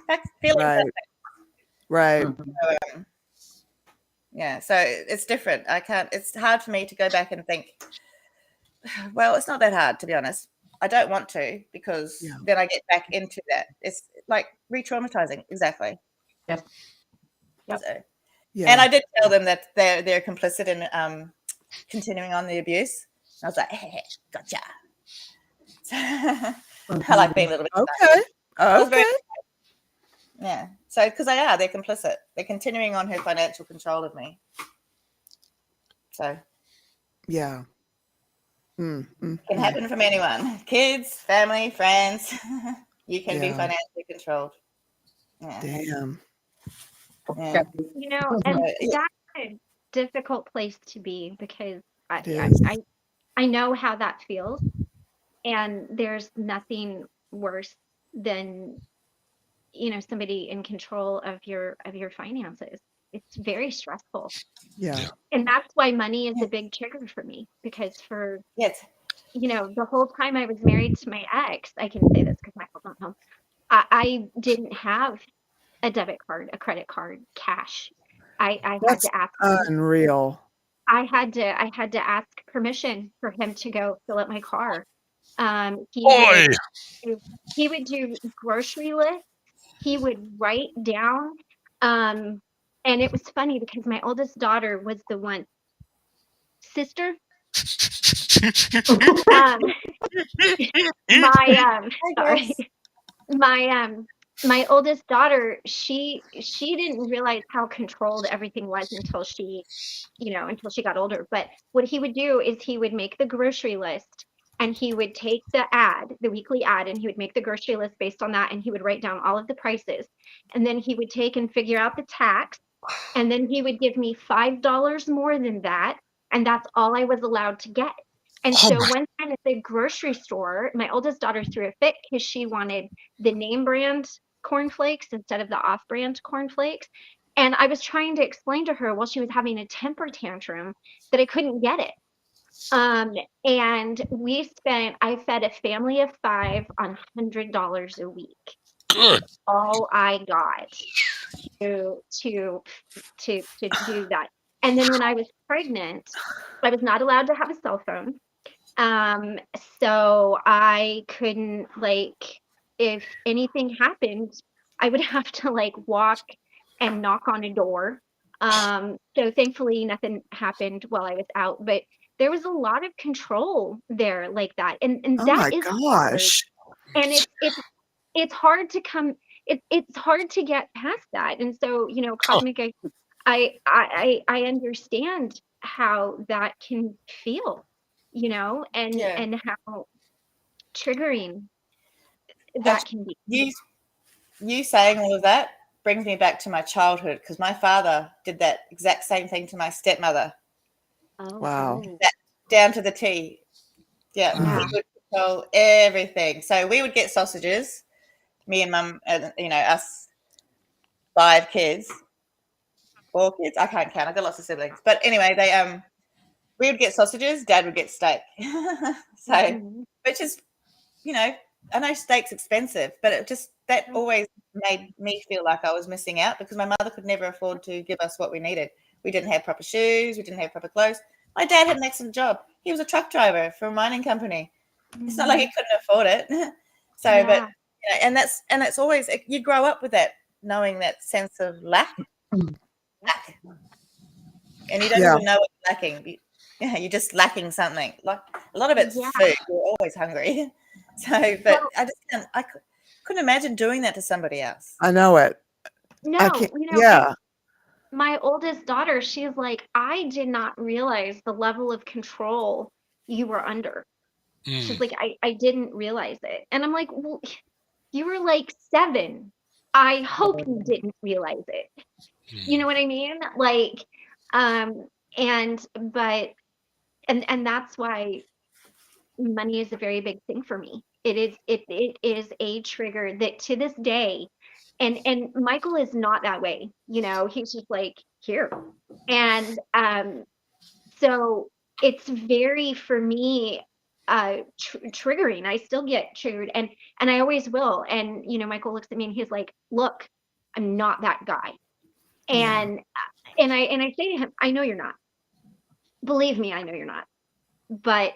Feelings are facts. Right. So, so it's different. It's hard for me to go back and think, well, it's not that hard, to be honest. I don't want to, because then I get back into that. It's like re-traumatizing. Exactly. Yes. Yep. So, Yeah. and I did tell them that they're complicit in continuing on the abuse. I was like, hey, gotcha. I like being a little bit. Okay. Okay. Yeah. So, because they're complicit. They're continuing on her financial control of me. So. Yeah. Can happen from anyone. Kids, family, friends. You can be financially controlled. Yeah. Damn. Yeah. You know, and that's a difficult place to be, because I know how that feels, and there's nothing worse than, you know, somebody in control of your finances. It's very stressful. Yeah. And that's why money is a big trigger for me, because for you know, the whole time I was married to my ex, I can say this because Michael's not home, I didn't have a debit card, a credit card, cash. I had to ask unreal. I had to ask permission for him to go fill up my car. He would do grocery lists. He would write down, and it was funny because my oldest daughter was the one sister. My sorry, my oldest daughter, she didn't realize how controlled everything was until she, you know, until she got older. But what he would do is he would make the grocery list, and he would take the weekly ad, and he would make the grocery list based on that, and he would write down all of the prices. And then he would take and figure out the tax, and then he would give me $5 more than that, and that's all I was allowed to get. And so one time at the grocery store, my oldest daughter threw a fit because she wanted the name brand cornflakes instead of the off-brand cornflakes. And I was trying to explain to her while she was having a temper tantrum that I couldn't get it. And I fed a family of 5 on $100 a week. Good. All I got to do that. And then when I was pregnant, I was not allowed to have a cell phone. So I couldn't, like, if anything happened, I would have to like walk and knock on a door. So thankfully nothing happened while I was out, but there was a lot of control there like that. And Oh that my is hard. gosh. And it's hard to come, it's hard to get past that. And so, you know, Cosmic, I understand how that can feel, you know, and how triggering that can be. You saying all of that brings me back to my childhood, because my father did that exact same thing to my stepmother. Oh, wow. Down to the T. Yeah. He would control everything. So we would get sausages, me and mum, you know, us 5 kids. 4 kids? I can't count. I've got lots of siblings. But anyway, we would get sausages, Dad would get steak. So, which is, you know, I know steak's expensive, but that always made me feel like I was missing out, because my mother could never afford to give us what we needed. We didn't have proper shoes. We didn't have proper clothes. My dad had an excellent job. He was a truck driver for a mining company. It's not like he couldn't afford it. So, but, you know, and that's always, you grow up with that, knowing that sense of lack. And you don't even know what you're lacking. You're just lacking something. Like, a lot of it's food. You're always hungry. So, but I couldn't imagine doing that to somebody else. I know it. No, you know, my oldest daughter, she's like, I did not realize the level of control you were under. She's like, I didn't realize it. And I'm like, well, you were like 7. I hope you didn't realize it. You know what I mean? Like, and that's why money is a very big thing for me. It is a trigger that to this day, and Michael is not that way, you know, he's just like, here. And so it's very, for me, triggering. I still get triggered, and I always will. And you know, Michael looks at me and he's like, look, I'm not that guy. And I say to him, I know you're not. Believe me, I know you're not. But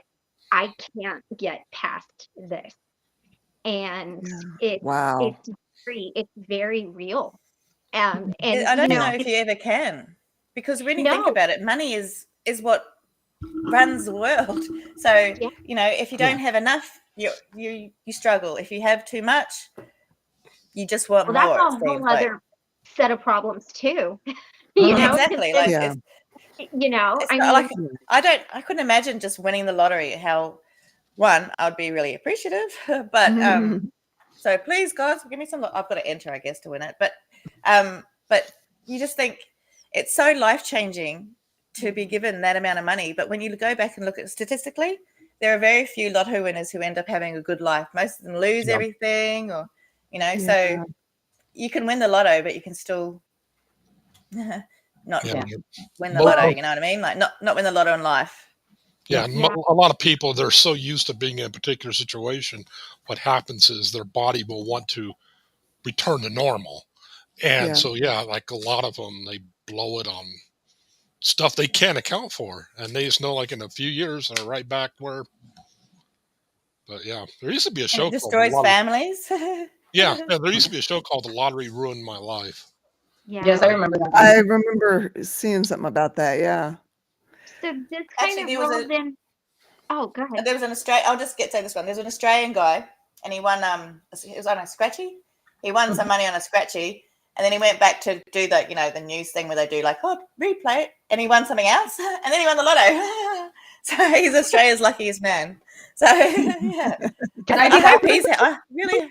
I can't get past this. And Yeah. Wow. it's very real. And I you don't know, know if you ever can, because when you think no, about it, money is what runs the world. So yeah, if you don't have enough, you struggle. If you have too much, you just want well, that's more. It a seems whole like other set of problems too. You know, 'cause exactly then, like Yeah. it's I not mean, like I couldn't imagine just winning the lottery. How one, I would be really appreciative, but so please, guys, give me some. I've got to enter, I guess, to win it. But you just think it's so life changing to be given that amount of money. But when you go back and look at statistically, there are very few lotto winners who end up having a good life. Most of them lose Yeah. everything, or Yeah. So you can win the lotto, but you can still not Yeah. win the Mo- lotto. You know what I mean? Like not win the lotto in life. Yeah, and yeah, a lot of people, they're so used to being in a particular situation. What happens is their body will want to return to normal. And Yeah. so, yeah, like a lot of them, they blow it on stuff they can't account for. And they just know, like, in a few years, they're right back where. But yeah, there used to be a And show it called The destroys Lottery. families. Yeah, there used to be a show called The Lottery Ruined My Life. Yes, I yeah. remember that I one. remember seeing something about that. Yeah. So this kind Actually, of there was rolls in. Oh, go ahead. an Australian. I'll just say this one. There's an Australian guy, and he won. It was on a scratchy. He won some money on a scratchy, and then he went back to do the news thing where they do like, oh, replay it, and he won something else, and then he won the lotto. So he's Australia's luckiest man. So yeah, Can I I do hope that? he's really.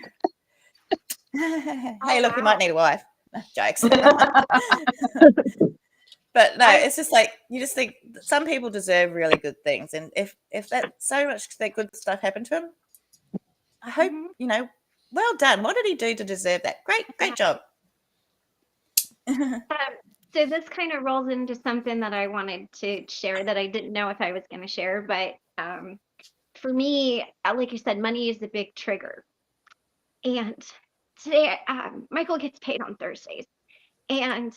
Hey, look, you might need a wife. Jokes. But no, it's just like you just think some people deserve really good things, and if that so much that good stuff happened to him, I hope well done. What did he do to deserve that? Great job. So this kind of rolls into something that I wanted to share that I didn't know if I was going to share, but for me, like you said, money is a big trigger. And today, Michael gets paid on Thursdays, and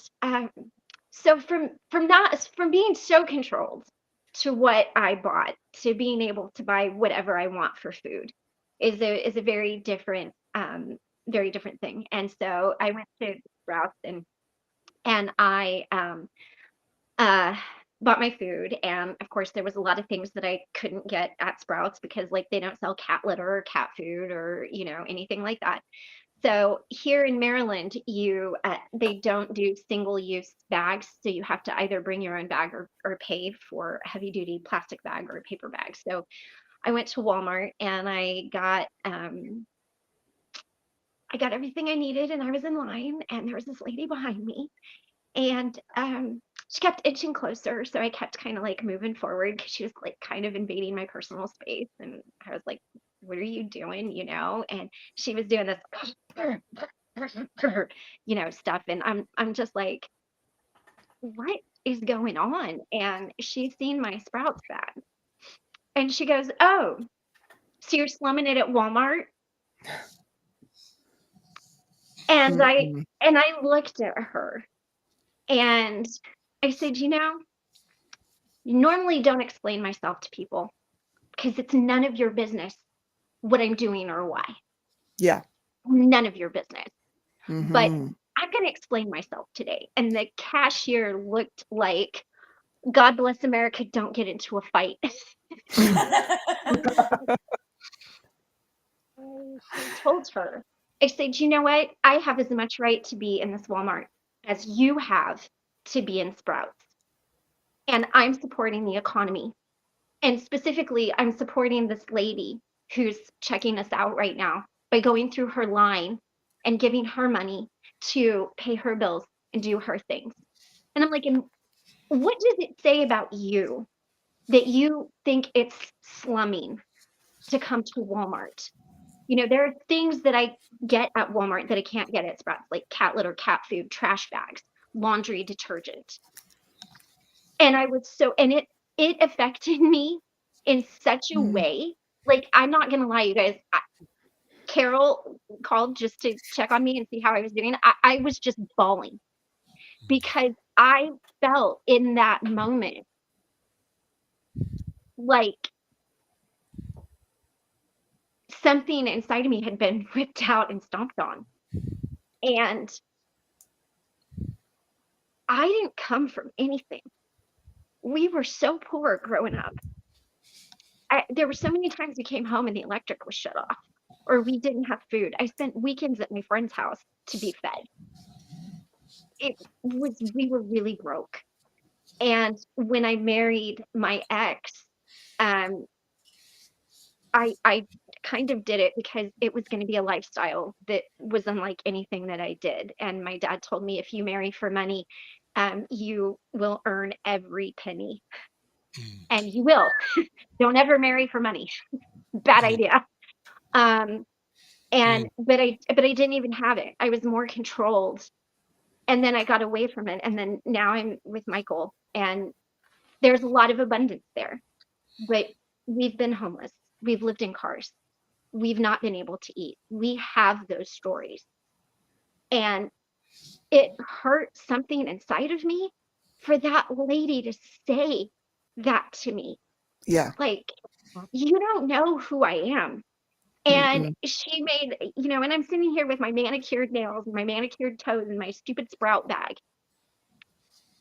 so from being so controlled to what I bought to being able to buy whatever I want for food is a very different thing. And so I went to Sprouts and I uh bought my food, and of course there was a lot of things that I couldn't get at Sprouts because like they don't sell cat litter or cat food or anything like that. So here in Maryland, they don't do single-use bags, so you have to either bring your own bag or pay for a heavy-duty plastic bag or a paper bag. So I went to Walmart and I got everything I needed, and I was in line, and there was this lady behind me, and she kept inching closer, so I kept kind of like moving forward because she was like kind of invading my personal space, and I was like, "What are you doing?" And she was doing this, stuff, and I'm just like, "What is going on?" And she's seen my Sprouts bag, and she goes, "Oh, so you're slumming it at Walmart?" And I looked at her, and I said, normally don't explain myself to people because it's none of your business what I'm doing or why. Yeah. None of your business. But Mhm. I'm going to explain myself today. And the cashier looked like, God bless America, don't get into a fight. I told her, I said, you know what? I have as much right to be in this Walmart as you have to be in Sprouts. And I'm supporting the economy. And specifically, I'm supporting this lady who's checking us out right now by going through her line and giving her money to pay her bills and do her things. And I'm like, and what does it say about you that you think it's slumming to come to Walmart? There are things that I get at Walmart that I can't get at Sprouts, like cat litter, cat food, trash bags, laundry detergent. And it affected me in such a way. Like, I'm not gonna lie, you guys. Carol called just to check on me and see how I was doing. I was just bawling because I felt in that moment like something inside of me had been ripped out and stomped on. And I didn't come from anything. We were so poor growing up. There were so many times we came home and the electric was shut off, or we didn't have food. I spent weekends at my friend's house to be fed. We were really broke. And when I married my ex, I kind of did it because it was going to be a lifestyle that was unlike anything that I did. And my dad told me, if you marry for money, you will earn every penny. And you will. Don't ever marry for money. Bad idea. But I didn't even have it. I was more controlled. And then I got away from it. And then now I'm with Michael, and there's a lot of abundance there. But we've been homeless. We've lived in cars. We've not been able to eat. We have those stories. And it hurt something inside of me for that lady to say that to me. Yeah. Like, you don't know who I am. And she made, and I'm sitting here with my manicured nails and my manicured toes and my stupid Sprout bag.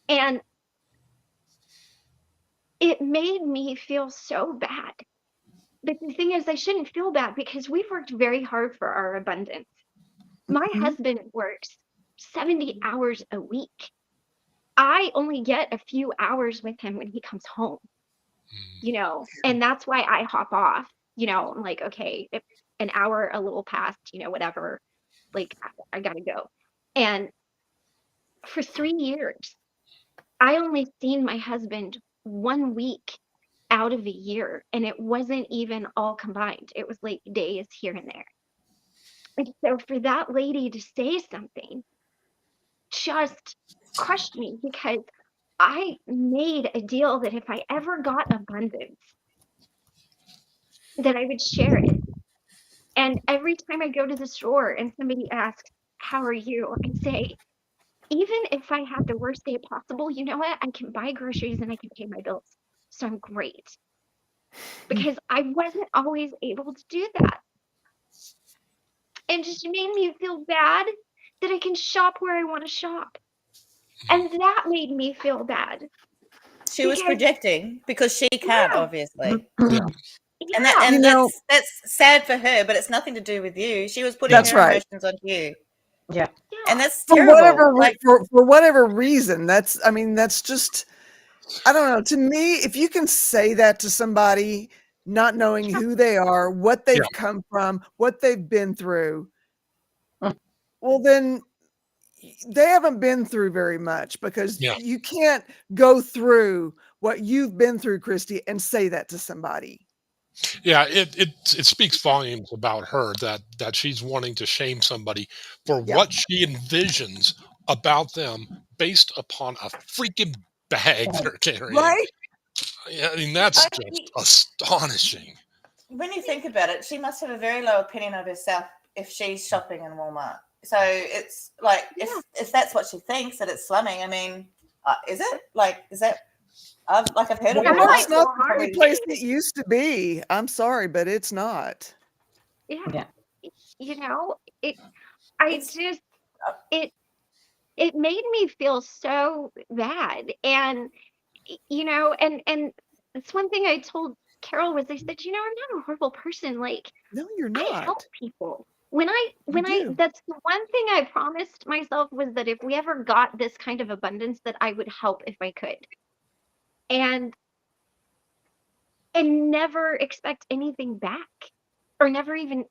And it made me feel so bad. But the thing is, I shouldn't feel bad because we've worked very hard for our abundance. My husband works 70 hours a week. I only get a few hours with him when he comes home, and that's why I hop off, I'm like, okay, if an hour a little past, whatever, like I gotta go. And for 3 years, I only seen my husband 1 week out of a year, and it wasn't even all combined. It was like days here and there. And so for that lady to say something just crushed me, because I made a deal that if I ever got abundance, that I would share it. And every time I go to the store and somebody asks, how are you? I say, even if I have the worst day possible, you know what? I can buy groceries and I can pay my bills. So I'm great. Because I wasn't always able to do that. And just made me feel bad that I can shop where I want to shop. And that made me feel bad. She was projecting because she can't, obviously. Yeah. And that's sad for her, but it's nothing to do with you. She was putting her emotions on you. Yeah. And that's for terrible. for whatever reason. That's just, I don't know. To me, if you can say that to somebody, not knowing who they are, what they've come from, what they've been through, well, then they haven't been through very much, because you can't go through what you've been through, Christy, and say that to somebody. Yeah, it speaks volumes about her that she's wanting to shame somebody for what she envisions about them based upon a freaking bag they're carrying. Right? Yeah, I mean, that's just astonishing. When you think about it, she must have a very low opinion of herself if she's shopping in Walmart. So it's like, if that's what she thinks, that it's slumming, I mean, is it? Like, is that... I've heard of it. It's not the only place it used to be. I'm sorry, but it's not. Yeah. It made me feel so bad. And, and it's one thing I told Carol was, I said, I'm not a horrible person. Like, no, you're not. I help people. That's the one thing I promised myself, was that if we ever got this kind of abundance, that I would help if I could. And never expect anything back, or never even,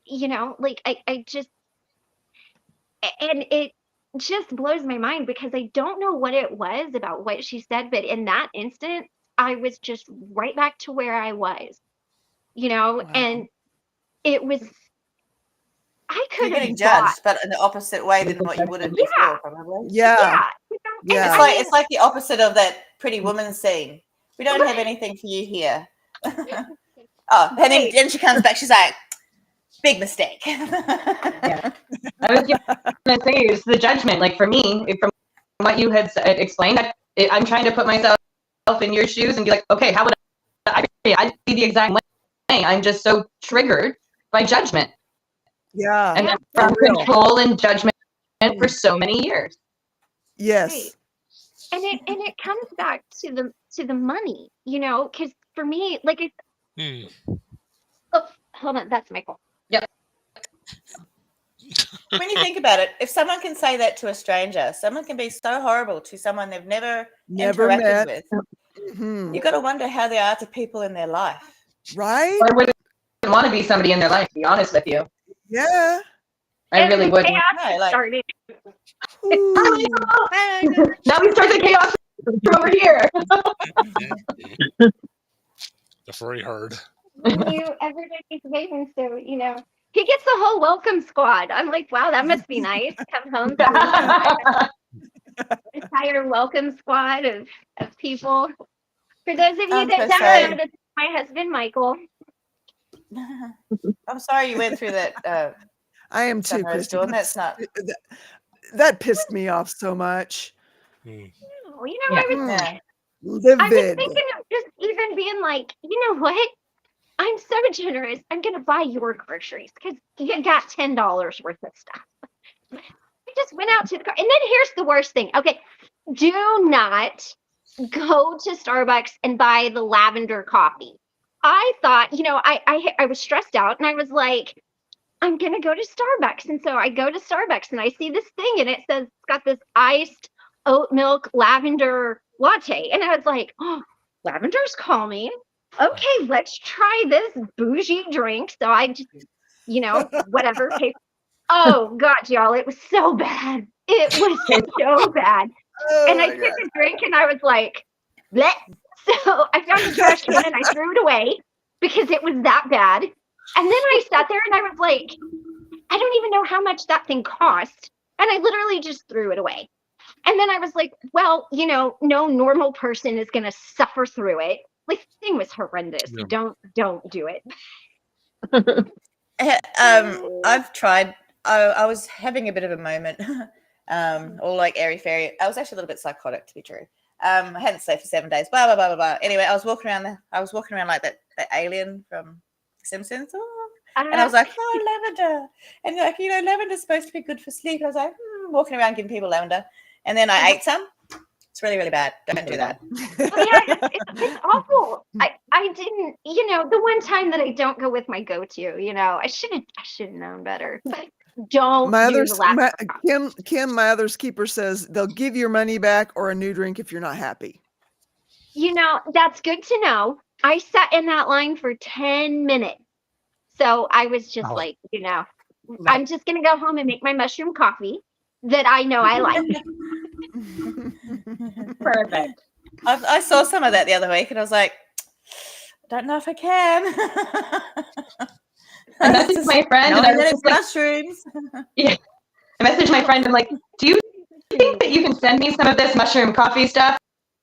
I just, and it just blows my mind, because I don't know what it was about what she said, but in that instant, I was just right back to where I was, wow. And it was, I could have getting judged, but in the opposite way than what you would have before, probably. Yeah. It's like the opposite of that Pretty Woman scene. We don't have anything for you here. And then she comes back. She's like, big mistake. I was going to say, it's the judgment. Like, for me, from what you had explained, I'm trying to put myself in your shoes and be like, okay, how would I see the exact way? saying. I'm just so triggered by judgment. Yeah. And Yeah. from For real. control and judgment for so many years. Yes. Right. And it comes back to the money, you know, because for me, like oh, hold on, that's Michael. Yep. When you think about it, if someone can say that to a stranger, someone can be so horrible to someone they've never interacted met. with. Mhm. You've got to wonder how they are to people in their life. Right? Or wouldn't want to be somebody in their life, to be honest with you. Yeah. I really wouldn't. Chaos No, like- started. Ooh. Now we start the chaos from over here. The furry herd. You everybody's waiting, so you know he gets the whole welcome squad. I'm like, wow, that must be nice. Come home to entire welcome squad of people. For those of you that don't know, that's my husband Michael. I'm sorry you went through that. I am too, Sunrise Christy. Dawn, that's not. That pissed me off so much. Hmm. Oh, you know, I was Yeah. I was Livid. thinking of just even being like, you know what? I'm so generous. I'm gonna buy your groceries because you got $10 worth of stuff. I just went out to the car, and then here's the worst thing. Okay, do not go to Starbucks and buy the lavender coffee. I thought, you know, I was stressed out, and I was like, I'm gonna go to Starbucks, and so I go to Starbucks, and I see this thing, and it says it's got this iced oat milk lavender latte, and I was like, oh, lavender's calming. Okay, let's try this bougie drink. So I just, you know, whatever. Oh God, y'all, it was so bad. It was so bad. Oh And I my took God. a drink and I was like, bleh. So I found the trash can and I threw it away because it was that bad. And then I sat there and I was like, I don't even know how much that thing cost. And I literally just threw it away. And then I was like, well, you know, no normal person is going to suffer through it. Like, the thing was horrendous. Yeah. Don't do it. I've tried. I was having a bit of a moment, all like airy fairy. I was actually a little bit psychotic, to be true. I hadn't slept for 7 days. Blah blah blah blah blah. Anyway, I was walking around like that alien from Simpsons. Oh. And I was like, oh, lavender. And like, you know, lavender's supposed to be good for sleep. I was like, walking around giving people lavender. And then I ate some. It's really, really bad. Don't do that. Yeah, it's awful. I didn't, you know, the one time that I don't go with my go-to, you know, I should have known better. But don't My do other the last Kim, my other keeper says they'll give your money back or a new drink if you're not happy. You know, that's good to know. I sat in that line for 10 minutes. So I was just like, you know, I'm just going to go home and make my mushroom coffee that I know I like. Perfect. I saw some of that the other week and I was like, I don't know if I can. I messaged my friend and I was just like, mushrooms. yeah. I messaged my friend and I'm like, do you think that you can send me some of this mushroom coffee stuff?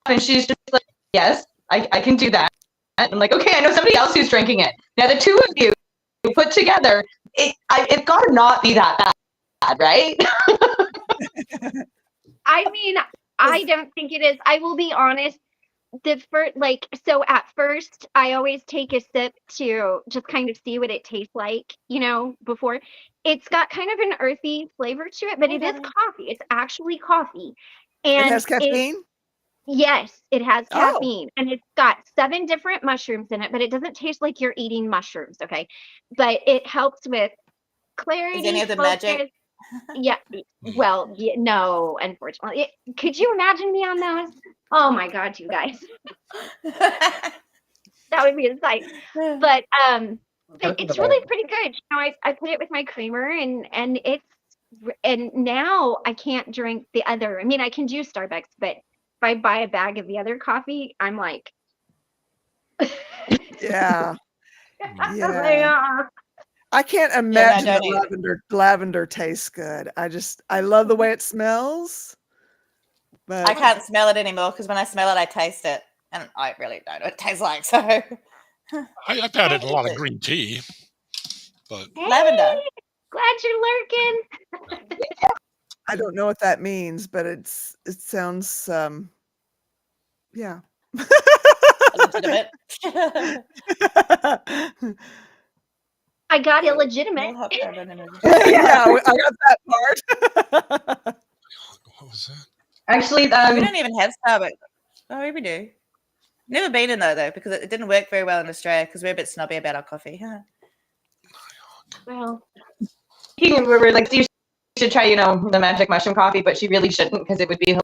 And she's just like, yes, I can do that. And I'm like, okay, I know somebody else who's drinking it. Now the two of you put together, it's got to not be that bad, right? I mean, I don't think it is. I will be honest. So at first, I always take a sip to just kind of see what it tastes like, you know, before. It's got kind of an earthy flavor to it, but it is coffee. It's actually coffee. And It has caffeine? Yes, it has Oh. caffeine, and it's got 7 different mushrooms in it, but it doesn't taste like you're eating mushrooms, okay? But it helps with clarity, Is any of the focus. magic? Yeah, well, yeah, no, unfortunately. Could you imagine me on those? Oh my God, you guys. That would be a sight. But it's really pretty good. You know, I put it with my creamer and now I can't drink the other. I mean, I can do Starbucks, but if I buy a bag of the other coffee, I'm like, Yeah. yeah. I can't imagine don't that lavender tastes good. I love the way it smells. But I can't smell it anymore because when I smell it, I taste it. And I really don't know what it tastes like. So I've had it in a lot of green tea, but lavender. Glad you're lurking. I don't know what that means, but it sounds yeah. Illegitimate. I got illegitimate. More hot tub and Yeah, I got that part. What was that? Actually, we don't even have Starbucks. Oh, we do. Never been in though, because it didn't work very well in Australia because we're a bit snobby about our coffee. Well, we were like, you should try, the magic mushroom coffee, but she really shouldn't because it would be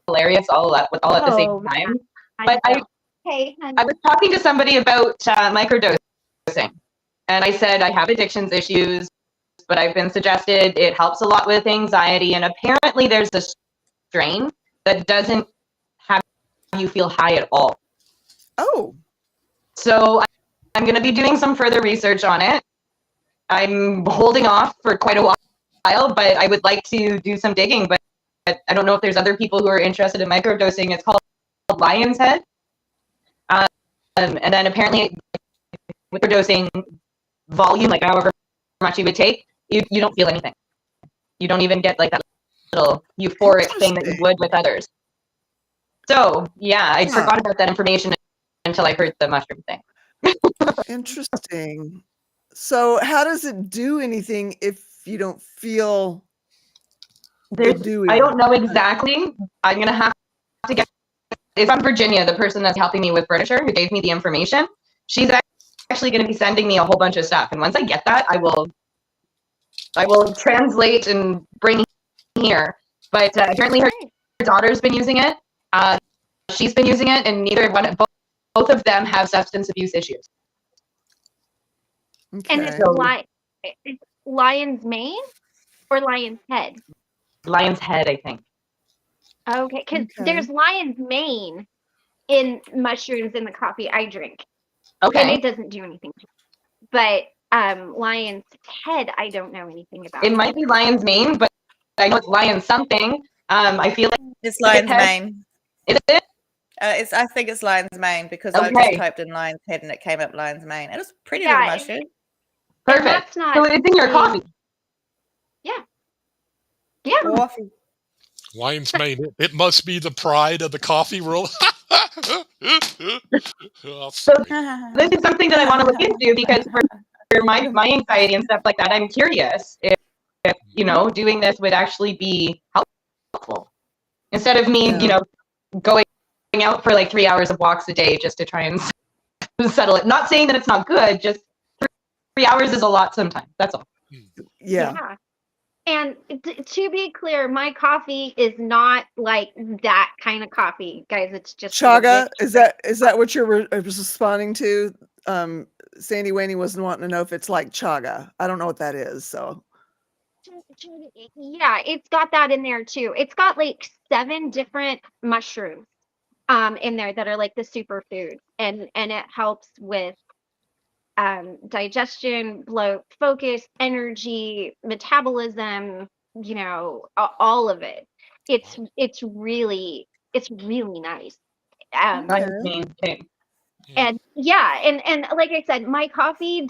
hilarious all at the same time. But I was talking to somebody about microdosing, and I said I have addictions issues, but I've been suggested it helps a lot with anxiety, and apparently there's a strain that doesn't have you feel high at all. Oh. So I'm going to be doing some further research on it. I'm holding off for quite a while, but I would like to do some digging, but I don't know if there's other people who are interested in microdosing. It's called Lion's Head. And then apparently microdosing volume, like however much you would take, you don't feel anything. You don't even get like that little euphoric thing that you would with others. So yeah, I forgot about that information until I heard the mushroom thing. Interesting. So how does it do anything if you don't feel it doing? I don't know exactly. I'm going to have to get, it's from Virginia, the person that's helping me with furniture who gave me the information. She's actually going to be sending me a whole bunch of stuff. And once I get that, I will translate and bring here. But apparently her daughter's been using it. She's been using it, and both of them have substance abuse issues. Okay. And it's lion's mane or lion's head? Lion's head, I think. Okay, because there's lion's mane in mushrooms in the coffee I drink. Okay. And it doesn't do anything. But lion's head, I don't know anything about. It might be lion's mane, but I know it's lion something. I feel like it's lion's mane. Is it? I think it's lion's mane because I just typed in lion's head and it came up lion's mane. It was pretty little mushroom. Perfect. So it's in your coffee. Yeah. Yeah. Coffee. Lion's mane. It must be the pride of the coffee world. So this is something that I want to look into because for my anxiety and stuff like that, I'm curious if doing this would actually be helpful instead of me, going out for like 3 hours of walks a day just to try and settle it. Not saying that it's not good, just 3 hours is a lot sometimes. That's all. Yeah. And to be clear, my coffee is not like that kind of coffee, guys. It's just chaga. Is that what you're responding to? Sandy Waney wasn't wanting to know if it's like chaga. I don't know what that is. So yeah, it's got that in there too. It's got like 7 different mushrooms in there that are like the superfoods, and it helps with digestion, bloat, focus, energy, metabolism, all of it. It's really nice. And yeah, and like I said, my coffee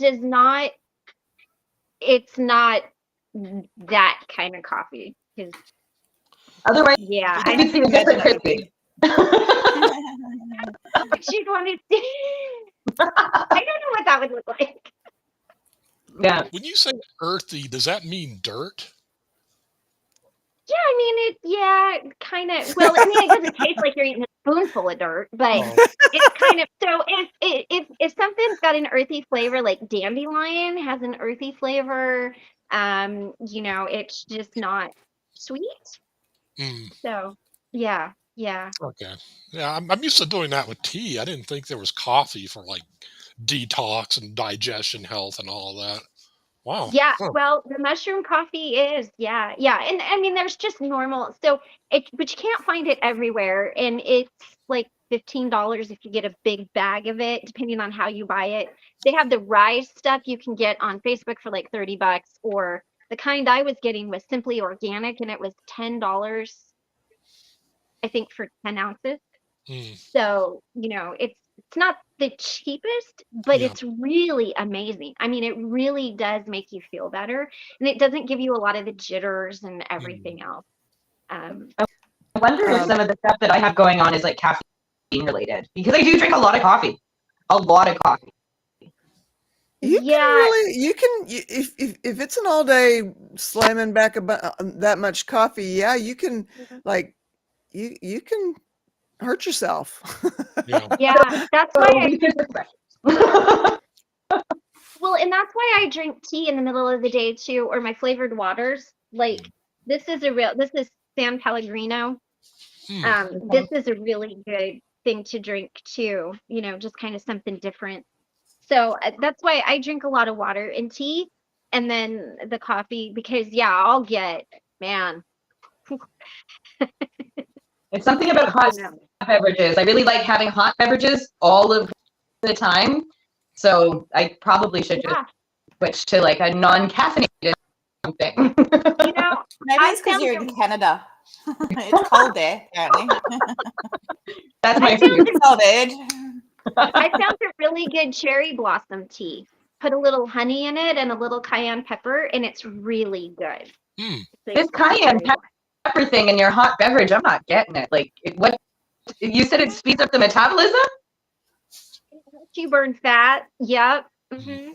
it's not that kind of coffee. Otherwise, yeah, I can see a different crispy. She'd want to see. I don't know what that would look like. Yeah. When you say earthy, does that mean dirt? Yeah, I mean it. Yeah, kind of. Well, I mean, it doesn't taste like you're eating a spoonful of dirt, but it's kind of. So if something's got an earthy flavor, like dandelion has an earthy flavor, it's just not sweet. So yeah. Okay. Yeah, I'm used to doing that with tea. I didn't think there was coffee for like detox and digestion health and all that. Wow. Yeah, well, the mushroom coffee is, yeah. And I mean, there's just normal. So but you can't find it everywhere. And it's like $15 if you get a big bag of it, depending on how you buy it. They have the Rise stuff you can get on Facebook for like $30, or the kind I was getting was simply organic, and it was $10, I think, for 10 ounces. So, it's not the cheapest, but it's really amazing. I mean, it really does make you feel better, and it doesn't give you a lot of the jitters and everything else. I wonder if some of the stuff that I have going on is like caffeine related because I do drink a lot of coffee. A lot of coffee. You can if it's an all day slamming back about that much coffee, yeah, you can like you can hurt yourself. Yeah, that's why well, and that's why I drink tea in the middle of the day too, or my flavored waters. Like this is San Pellegrino. This is a really good thing to drink too, just kind of something different. So that's why I drink a lot of water and tea and then the coffee because I'll get, man. It's something about hot beverages. I really like having hot beverages all of the time. So I probably should just switch to like a non-caffeinated something. Maybe it's because you're in Canada. It's cold there, apparently. That's my favorite. Cold edge. I found a really good cherry blossom tea. Put a little honey in it and a little cayenne pepper, and it's really good. This cayenne pepper thing in your hot beverage, I'm not getting it. Like, what you said, it speeds up the metabolism? You burn fat. Yep. Mm-hmm.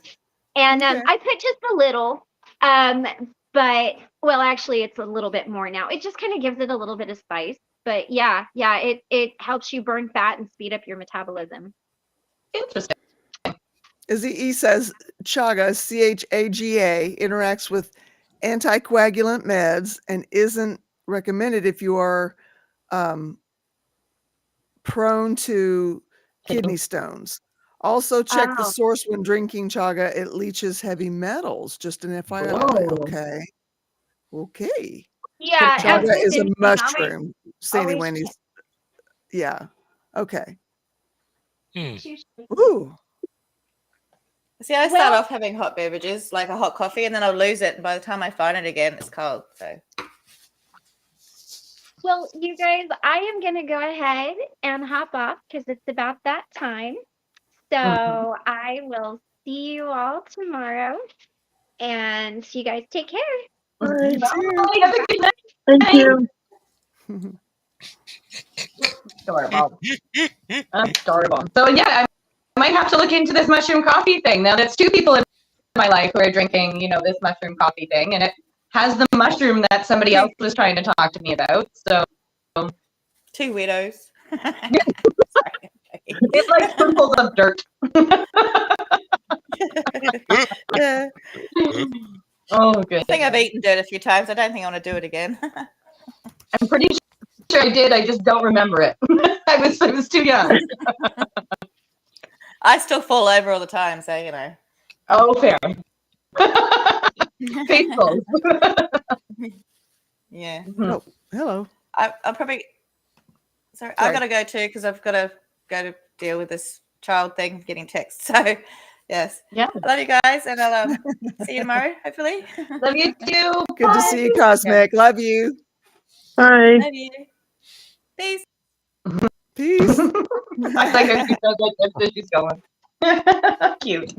And I put just a little, but actually, it's a little bit more now. It just kind of gives it a little bit of spice. But it helps you burn fat and speed up your metabolism. Interesting. As E says, chaga, CHAGA, interacts with anticoagulant meds and isn't recommended if you are prone to kidney stones. Also, check the source when drinking chaga. It leaches heavy metals. Just an FYI. Whoa. Okay. Yeah. Chaga is a mushroom. Sandy Wendy's. Yeah. Okay. Ooh. See, I start off having hot beverages, like a hot coffee, and then I'll lose it. And by the time I find it again, it's cold. So. Well, you guys, I am going to go ahead and hop off because it's about that time. So I will see you all tomorrow. And you guys take care. Bye. Bye. Have a good night. Thank you. Adorable. Adorable. So yeah, I might have to look into this mushroom coffee thing. Now that's 2 people in my life who are drinking, this mushroom coffee thing, and it has the mushroom that somebody else was trying to talk to me about. So 2 widows. It's like sprinkles of dirt. Yeah. Oh, good. I think I've eaten dirt a few times. I don't think I want to do it again. I'm pretty sure I did. I just don't remember it. I was too young. I still fall over all the time, so Oh, fair. Faithful. Yeah. Oh, hello. I'm probably sorry. I gotta go too because I've got to go to deal with this child thing, getting texts. So yes. Yeah. I love you guys, and I'll see you tomorrow, hopefully. Love you too. Good Bye. to see you, Cosmic. Love you. Bye. Love you. Peace. Peace. I like how she does like this as she's going. Cute.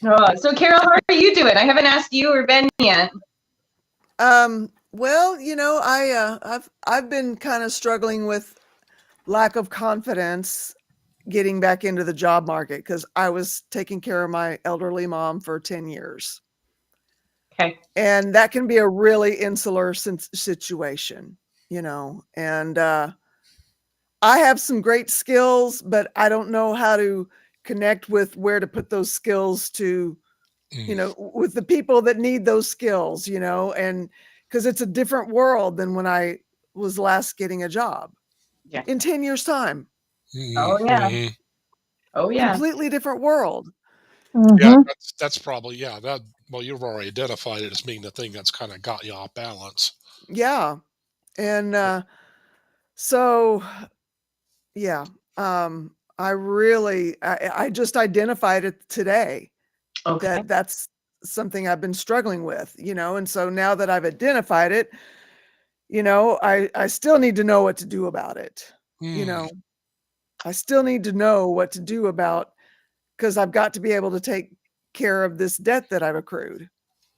So Carol, how are you doing? I haven't asked you or Ben yet. Well, I've been kind of struggling with lack of confidence getting back into the job market because I was taking care of my elderly mom for 10 years. Okay. And that can be a really insular situation, and I have some great skills, but I don't know how to connect with where to put those skills to, with the people that need those skills, and because it's a different world than when I was last getting a job. Yeah. In 10 years' time. Oh yeah. Oh yeah. Completely different world. Yeah, that's probably you've already identified it as being the thing that's kind of got you off balance. Yeah. And so yeah, I just identified it today. Okay. That's something I've been struggling with, and so now that I've identified it, I still need to know what to do about it. I still need to know what to do about, because I've got to be able to take care of this debt that I've accrued.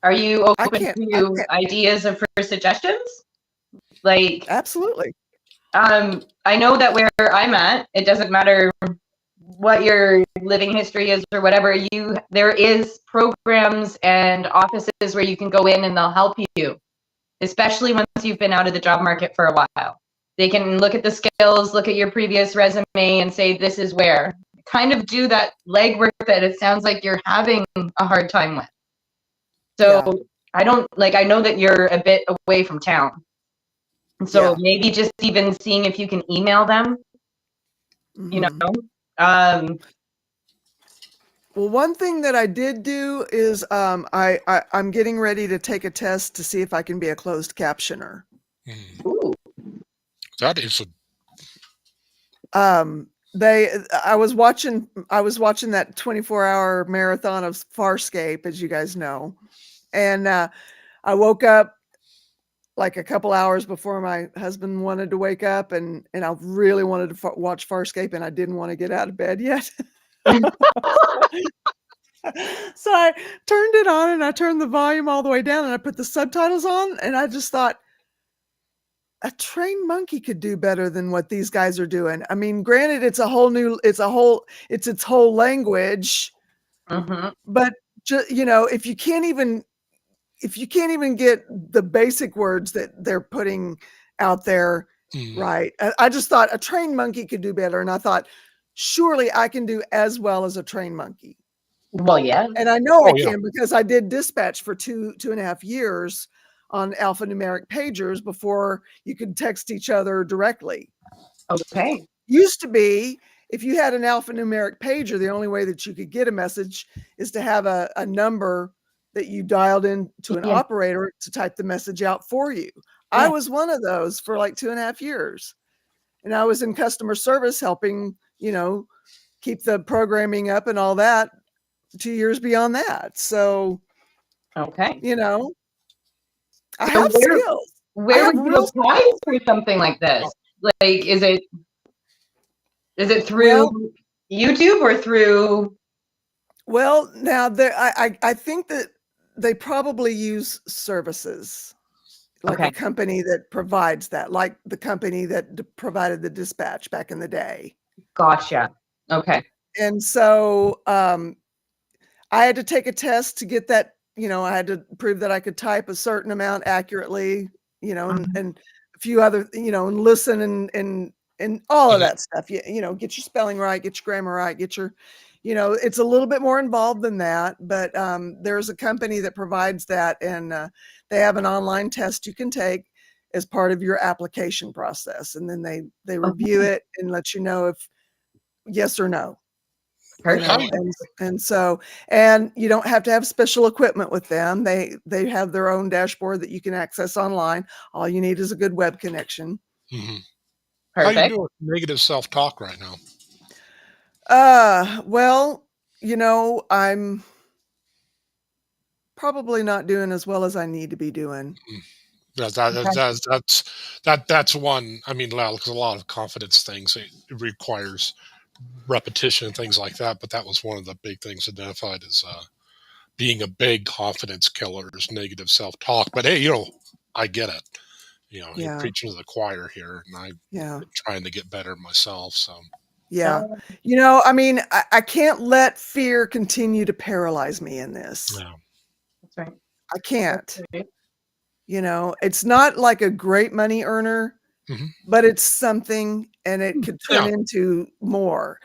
Are you open to ideas or for suggestions? Like, absolutely. I know that where I'm at, it doesn't matter what your living history is or whatever, there is programs and offices where you can go in and they'll help you, especially once you've been out of the job market for a while. They can look at the skills, look at your previous resume and say, this is where. Kind of do that legwork that it sounds like you're having a hard time with. So I know that you're a bit away from town. So maybe just even seeing if you can email them, you know. Well, one thing that I did do is I'm getting ready to take a test to see if I can be a closed captioner. Ooh. That is I was watching that 24-hour marathon of Farscape, as you guys know, and I woke up like a couple hours before my husband wanted to wake up, and I really wanted to watch Farscape, and I didn't want to get out of bed yet. So I turned it on and I turned the volume all the way down and I put the subtitles on, and I just thought, a trained monkey could do better than what these guys are doing. I mean, granted, it's its whole language, but if you can't even get the basic words that they're putting out there, right? I just thought a trained monkey could do better, and I thought, surely I can do as well as a trained monkey. Well, yeah. And I know I can because I did dispatch for 2.5 years on alphanumeric pagers before you could text each other directly. Okay. Used to be, if you had an alphanumeric pager, the only way that you could get a message is to have a number that you dialed into an operator to type the message out for you. I was one of those for like 2.5 years. And I was in customer service helping, keep the programming up and all that 2 years beyond that. So, okay. I have skills. Where would you apply for something like this? Like, is it through YouTube or through? Well, now I think that they probably use services, like a company that provides that, like the company that provided the dispatch back in the day. Gotcha. Okay. And so I had to take a test to get that, I had to prove that I could type a certain amount accurately, and a few other, and listen and all of that stuff. Get your spelling right, get your grammar right, get your, it's a little bit more involved than that, but there's a company that provides that, and they have an online test you can take as part of your application process. And then they review it and let you know if yes or no. And you don't have to have special equipment with them. They have their own dashboard that you can access online. All you need is a good web connection. How you doing with negative self-talk right now? Well, I'm probably not doing as well as I need to be doing. That's one. I mean, because a lot of confidence things, it requires repetition and things like that. But that was one of the big things identified as being a big confidence killer is negative self-talk. But hey, I get it. You're preaching to the choir here, and I'm trying to get better myself. So I mean, I can't let fear continue to paralyze me in this. Yeah. That's right. I can't. It's not like a great money earner, but it's something, and it could turn into more.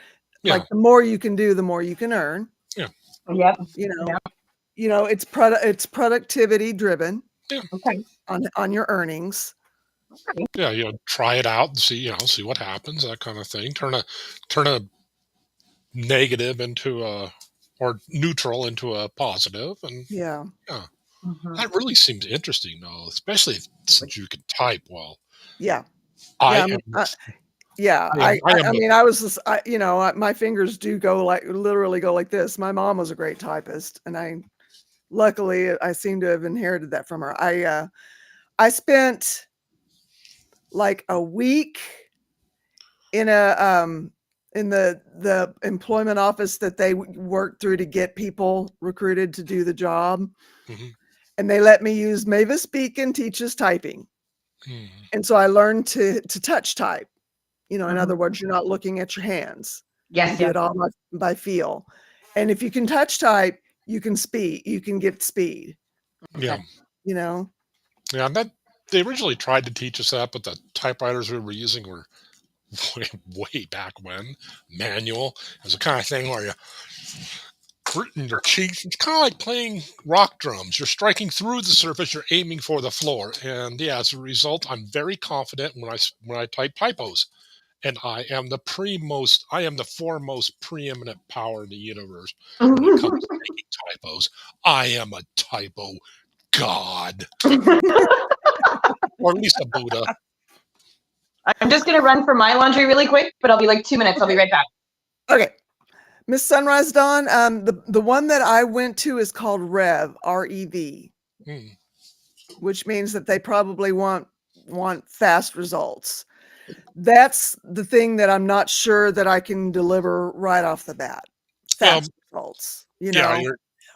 Like the more you can do, the more you can earn. Yeah. It's productivity driven. Yeah. Okay. On your earnings. Yeah, try it out and see what happens, that kind of thing. Turn a negative into or neutral into a positive, and that really seems interesting, though, especially since you can type well. I mean, I was just, my fingers do literally go like this. My mom was a great typist, and luckily I seem to have inherited that from her. I spent like a week in the employment office that they worked through to get people recruited to do the job. And they let me use Mavis Beacon Teaches Typing. Mm. And so I learned to touch type. In other Mhm. words, you're not looking at your hands. You Yes, do yes. it all by feel. And if you can touch type, you can get speed, Yeah. Okay. you know? Yeah. And that they originally tried to teach us that, but the typewriters we were using were way back when manual. It was the kind of thing where you gritting your cheeks. It's kind of like playing rock drums. You're striking through the surface. You're aiming for the floor. And yeah, as a result, I'm very confident when I type typos. And I am the foremost preeminent power in the universe when it comes to making typos. I am a typo god, or at least a Buddha. I'm just gonna run for my laundry really quick, but I'll be like 2 minutes. I'll be right back. Okay. Miss Sunrise Dawn, the one that I went to is called Rev, R-E-V, Mm. which means that they probably want fast results. That's the thing that I'm not sure that I can deliver right off the bat. Fast results, Yeah,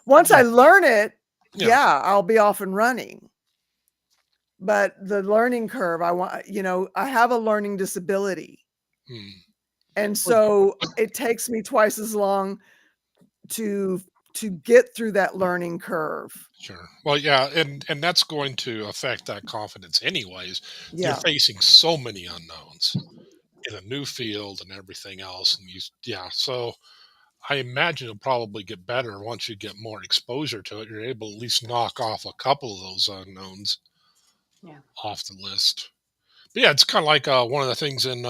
Once yeah, I learn it, yeah. I'll be off and running. But the learning curve, I have a learning disability. Mm. And so it takes me twice as long to get through that learning curve. Sure. Well, yeah, and that's going to affect that confidence anyways. You're Yeah. facing so many unknowns in a new field and everything else, and so I imagine it'll probably get better once you get more exposure to it. You're able to at least knock off a couple of those unknowns Yeah. off the list. But yeah, it's kind of like one of the things in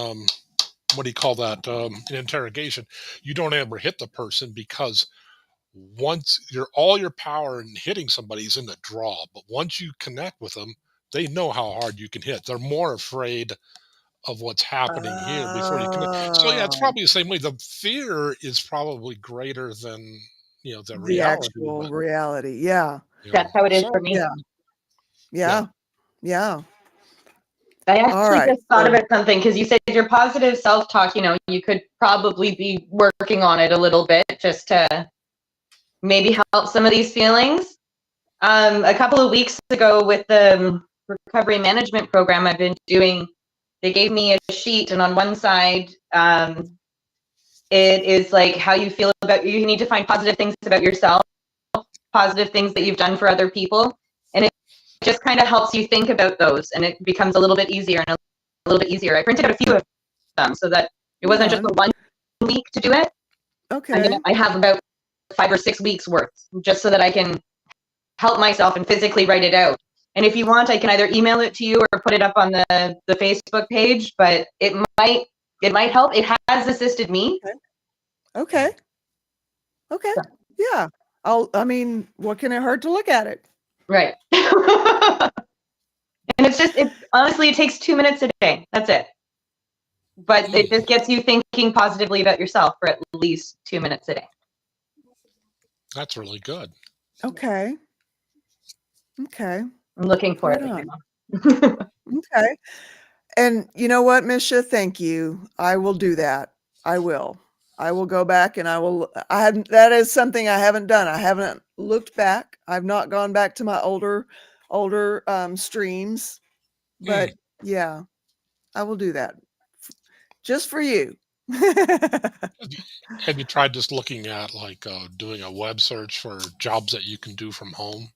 what do you call that? In interrogation, you don't ever hit the person because once all your power in hitting somebody is in the draw, but once you connect with them, they know how hard you can hit. They're more afraid of what's happening here before you connect. So yeah, it's Oh, probably the same way. The fear is probably greater than the the reality, actual but reality. Yeah. That's how it is for so me. Yeah. yeah. Yeah. Yeah. I All actually right. just thought So, about something because you said your positive self-talk, you could probably be working on it a little bit just to maybe help some of these feelings. A couple of weeks ago with the recovery management program I've been doing, they gave me a sheet, and on one side, it is like how you feel about you need to find positive things about yourself, positive things that you've done for other people, and it just kind of helps you think about those, and it becomes a little bit easier and a little bit easier. I printed out a few of them so that it wasn't just on. a 1 week to do it. Okay. I have about 5 or 6 weeks worth just so that I can help myself and physically write it out. And if you want, I can either email it to you or put it up on the Facebook page, but it might help. It has assisted me. Okay. Okay. Yeah. What can it hurt to look at it? Right. And honestly, it takes 2 minutes a day. That's it. But it just gets you thinking positively about yourself for at least 2 minutes a day. That's really good. Okay. Okay. I'm looking for Right it. on. Okay. And you know what, Misha? Thank you. I will do that. I will. I will go back and that is something I haven't done. I haven't looked back. I've not gone back to my older streams, but yeah, I will do that just for you. Have you tried just looking at like doing a web search for jobs that you can do from home?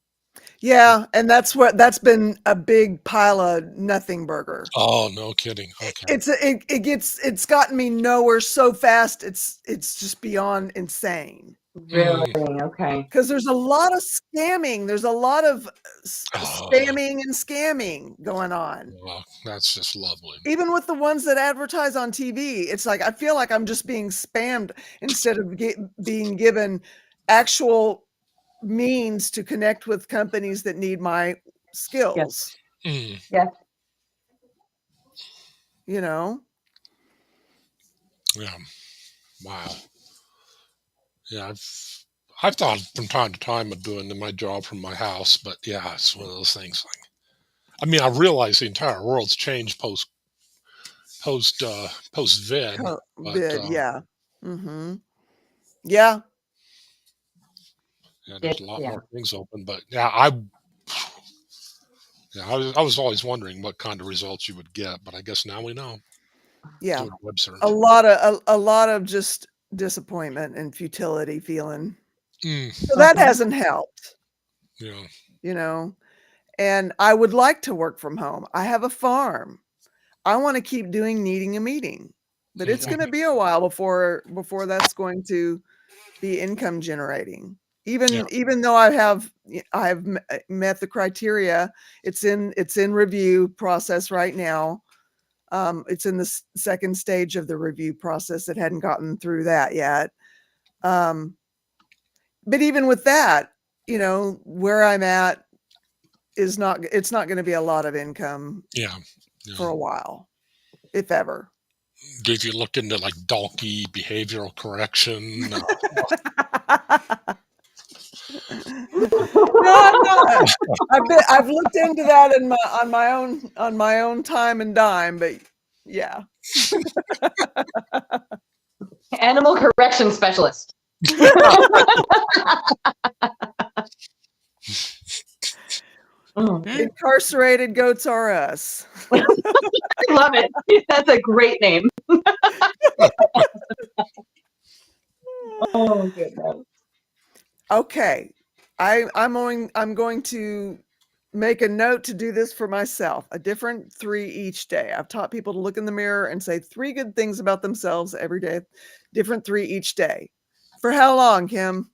Yeah, and that's been a big pile of nothing burger. Oh, no kidding. Okay. It's gotten me nowhere so fast. It's just beyond insane. Really? Okay. Because there's a lot of scamming. There's a lot of Oh, spamming and scamming going on. well, that's just lovely. Even with the ones that advertise on TV, it's like I feel like I'm just being spammed instead of being given actual means to connect with companies that need my skills. Mm. Yes. You know? Yeah. Wow. Yeah, I've thought from time to time of doing my job from my house, but yeah, it's one of those things. I realize the entire world's changed post vid, but Bid, yeah. Mm-hmm. Yeah. yeah, there's a lot Yeah. more things open. But yeah, Yeah, I was always wondering what kind of results you would get, but I guess now we know. Yeah. Doing web search. A lot of just disappointment and futility feeling. So that hasn't helped. Yeah. You know, and I would like to work from home. I have a farm. I want to keep doing needing a meeting, but it's going to be a while before that's going to be income generating. Even though I've met the criteria, it's in review process right now. It's in the second stage of the review process. It hadn't gotten through that yet. But even with that, where I'm at it's not going to be a lot of income for a while, if ever. Have you looked into like Dalkey behavioral correction? No, I'm not. I've looked into that on my own time and dime, but yeah. Animal correction specialist. Incarcerated Goats R Us. I love it. That's a great name. Oh goodness. Okay. I'm going to make a note to do this for myself, a different 3 each day. I've taught people to look in the mirror and say 3 good things about themselves every day, different 3 each day. For how long, Kim?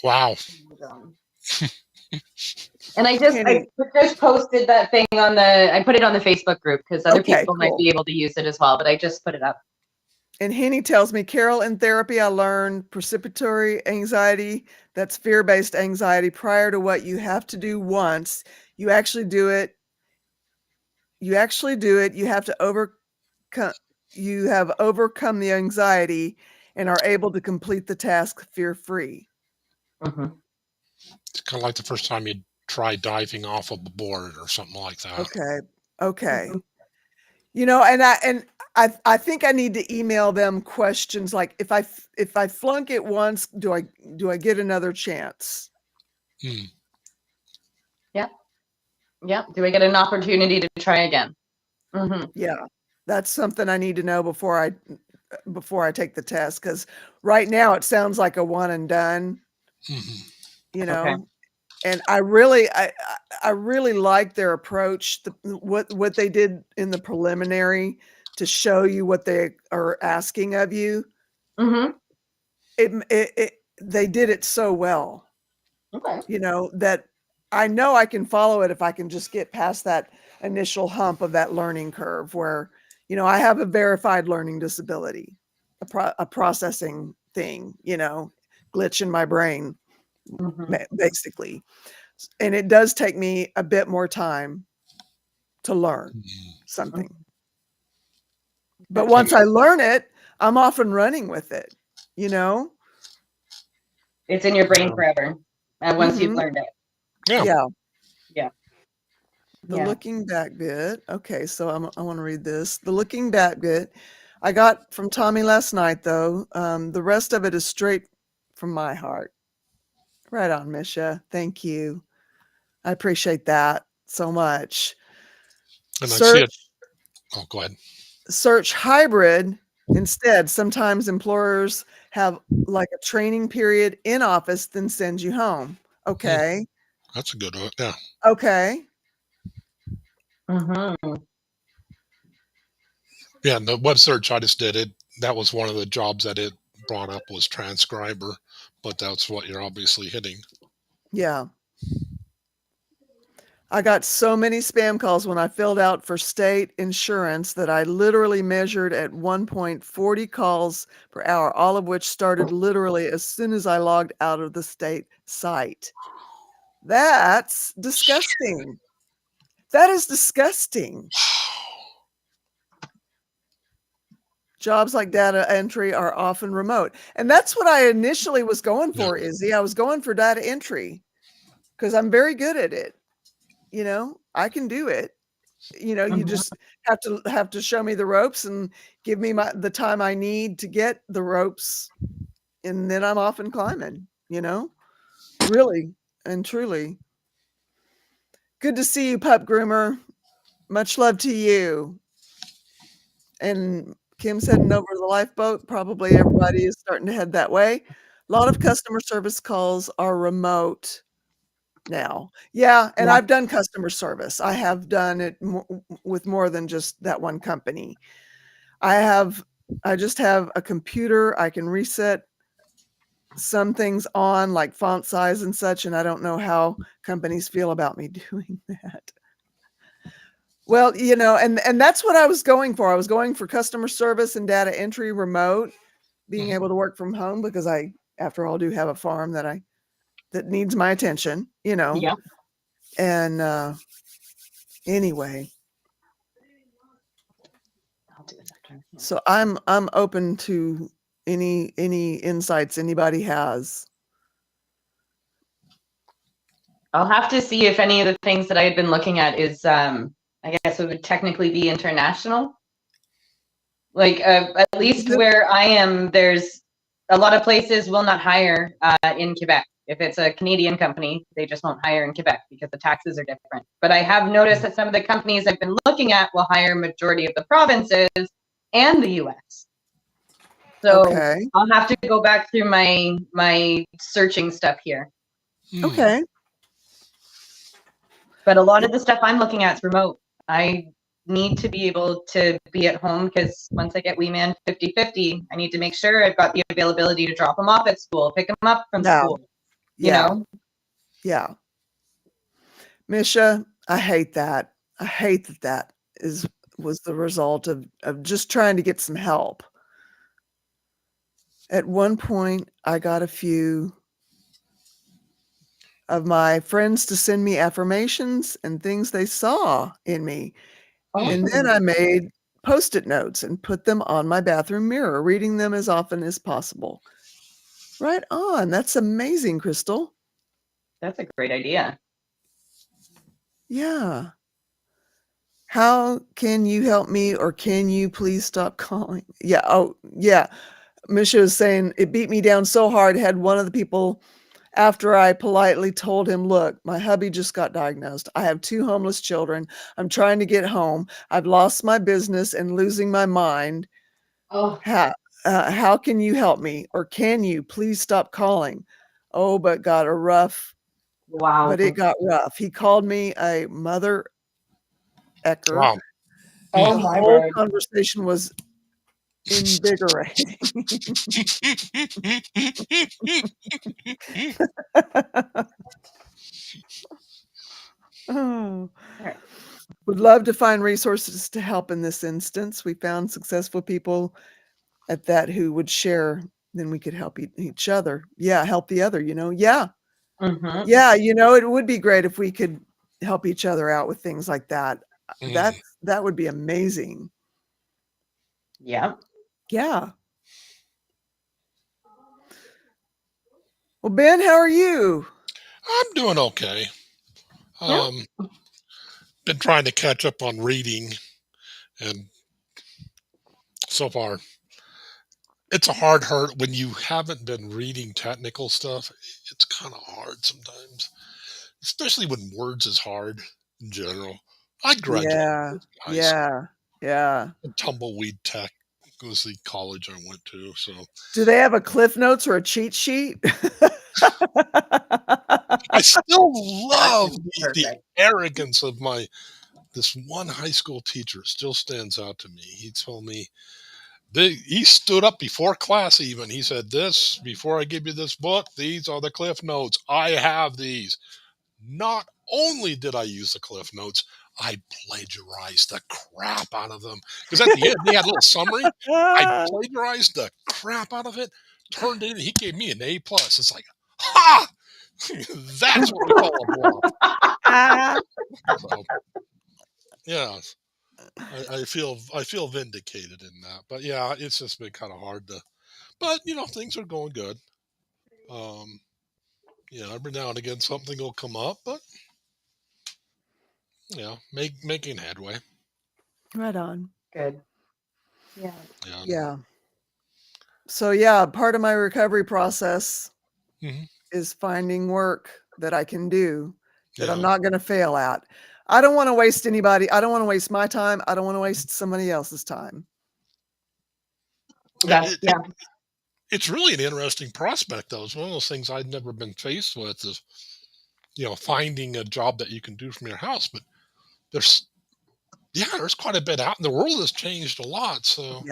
Wow. And I just posted that thing I put it on the Facebook group because other people might be able to use it as well, but I just put it up. And Henny tells me, Carol, in therapy, I learned precipitory anxiety. That's fear-based anxiety prior to what you have to do once. You actually do it. You have to overcome. You have overcome the anxiety and are able to complete the task fear-free. Mm-hmm. It's kind of like the first time you try diving off of a board or something like that. Okay. Mm-hmm. And I think I need to email them questions like if I flunk it once, do I get another chance? Yeah. Do I get an opportunity to try again? Mm-hmm. Yeah, that's something I need to know before I take the test, because right now it sounds like a one and done. Mm-hmm. Okay. And I really like their approach, what they did in the preliminary to show you what they are asking of you. Mm-hmm. They did it so well. Okay. That I know I can follow it if I can just get past that initial hump of that learning curve where, I have a verified learning disability, a processing thing, glitch in my brain, basically. And it does take me a bit more time to learn something. But once I learn it, I'm off and running with it, It's in your brain forever. And once you've learned it. Yeah. The looking back bit. Okay, so I want to read this. The looking back bit I got from Tommy last night, though. The rest of it is straight from my heart. Right on, Misha. Thank you. I appreciate that so much. And I see it. Oh, go ahead. Search hybrid instead. Sometimes employers have like a training period in office, then send you home. Okay. That's a good one. Yeah. Okay. Mm-hmm. Yeah, and the web search I just did, that was one of the jobs that it brought up was transcriber, but that's what you're obviously hitting. Yeah. I got so many spam calls when I filled out for state insurance that I literally measured at 1.40 calls per hour, all of which started literally as soon as I logged out of the state site. That's disgusting. That is disgusting. Jobs like data entry are often remote. And that's what I initially was going for, Izzy. I was going for data entry because I'm very good at it. I can do it. You just have to show me the ropes and give me the time I need to get the ropes, and then I'm off and climbing, really and truly. Good to see you, Pup Groomer. Much love to you. And Kim's heading over to the lifeboat. Probably everybody is starting to head that way. A lot of customer service calls are remote now. Yeah, and Yeah. I've done customer service. I have done it with more than just that one company. I just have a computer. I can reset some things on, like font size and such, and I don't know how companies feel about me doing that. Well, and that's what I was going for. I was going for customer service and data entry remote, being able to work from home, because I, after all, do have a farm that needs my attention, Yeah. And anyway, I'll do this after. so I'm open to any insights anybody has. I'll have to see if any of the things that I had been looking at is, I guess it would technically be international. Like, at least where I am, there's a lot of places will not hire in Quebec. If it's a Canadian company, they just won't hire in Quebec because the taxes are different. But I have noticed that some of the companies I've been looking at will hire majority of the provinces and the US. So Okay. I'll have to go back through my searching stuff here. Okay. But a lot of the stuff I'm looking at is remote. I need to be able to be at home because once I get wee man 50-50, I need to make sure I've got the availability to drop him off at school, pick him up from school. You know? Yeah. Misha, I hate that. I hate that was the result of just trying to get some help. At one point, I got a few of my friends to send me affirmations and things they saw in me. And then I made Post-it notes and put them on my bathroom mirror, reading them as often as possible. Right on. That's amazing, Crystal. That's a great idea. Yeah. How can you help me, or can you please stop calling? Yeah. Oh, yeah. Misha is saying it beat me down so hard. Had one of the people, after I politely told him, look, my hubby just got diagnosed. I have 2 homeless children. I'm trying to get home. I've lost my business and losing my mind. Oh. How can you help me? Or can you please stop calling? Oh, but got a rough. Wow. But it got rough. He called me a mother ecker. Wow. Oh, The my whole word. conversation was invigorating. Oh. Would love to find resources to help in this instance. We found successful people at that who would share, then we could help each other. Yeah, help the other, Yeah. Mm-hmm. Yeah, it would be great if we could help each other out with things like that. That would be amazing. Yeah. Yeah. Well, Ben, how are you? I'm doing okay. Been trying to catch up on reading, and so far it's a hard hurt when you haven't been reading technical stuff. It's kind of hard sometimes, especially when words is hard in general. I graduated Yeah. high school. Yeah. And tumbleweed tech was the college I went to. So Do they have a Cliff Notes or a cheat sheet? I still love the Perfect. arrogance of this one high school teacher still stands out to me. He told me, he stood up before class even. He said, this, before I give you this book, these are the Cliff Notes. I have these. Not only did I use the Cliff Notes, I plagiarized the crap out of them. Because at the end, they had a little summary. I plagiarized the crap out of it, turned it in. He gave me an A+. It's like, ha! That's what we call a bluff. So, yeah. I feel vindicated in that. But yeah, it's just been kind of hard to. But things are going good. Every now and again something will come up, but making headway. Right on. Good. Yeah. Yeah. So yeah, part of my recovery process Mm-hmm. is finding work that I can do that I'm not going to fail at. I don't want to waste anybody. I don't want to waste my time. I don't want to waste somebody else's time. It's really an interesting prospect, though. It's one of those things I'd never been faced with is, finding a job that you can do from your house. But there's quite a bit out. The world has changed a lot. So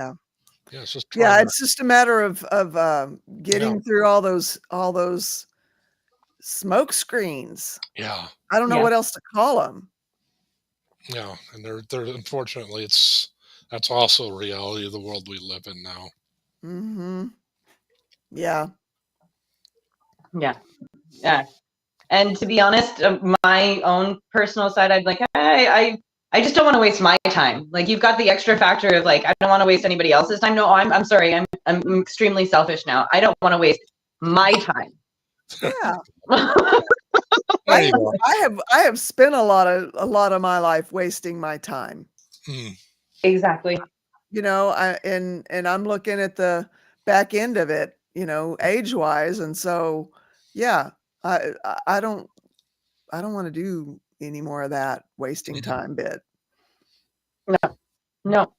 it's just it's just a matter of getting through all those smoke screens. Yeah. I don't know what else to call them. Yeah, and they're unfortunately that's also a reality of the world we live in now. Mm-hmm. Yeah. And to be honest, my own personal side, I'd like, I just don't want to waste my time. Like, you've got the extra factor of like, I don't want to waste anybody else's time. No, I'm sorry, I'm extremely selfish now. I don't want to waste my time. Yeah. I have spent a lot of my life wasting my time. Exactly. And I'm looking at the back end of it, age-wise, and so I don't want to do any more of that wasting time bit. No.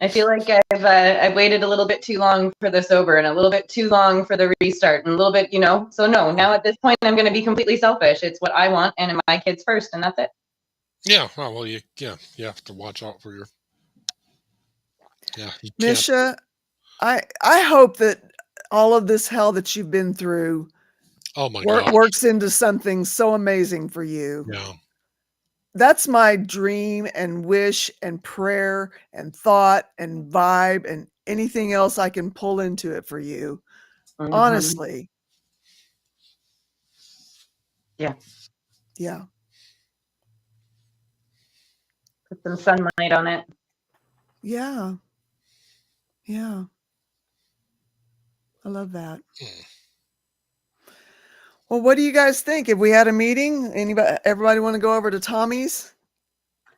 I feel like I've waited a little bit too long for the sober and a little bit too long for the restart and a little bit, so no, now at this point I'm going to be completely selfish. It's what I want and my kids first, and that's it. Yeah. Well, you have to watch out for your. Yeah. Misha, I hope that all of this hell that you've been through works into something so amazing for you. Yeah. That's my dream and wish and prayer and thought and vibe and anything else I can pull into it for you. Mm-hmm. Honestly. Yeah. Put some sunlight on it. Yeah. I love that. Well, what do you guys think? If we had a meeting, everybody want to go over to Tommy's?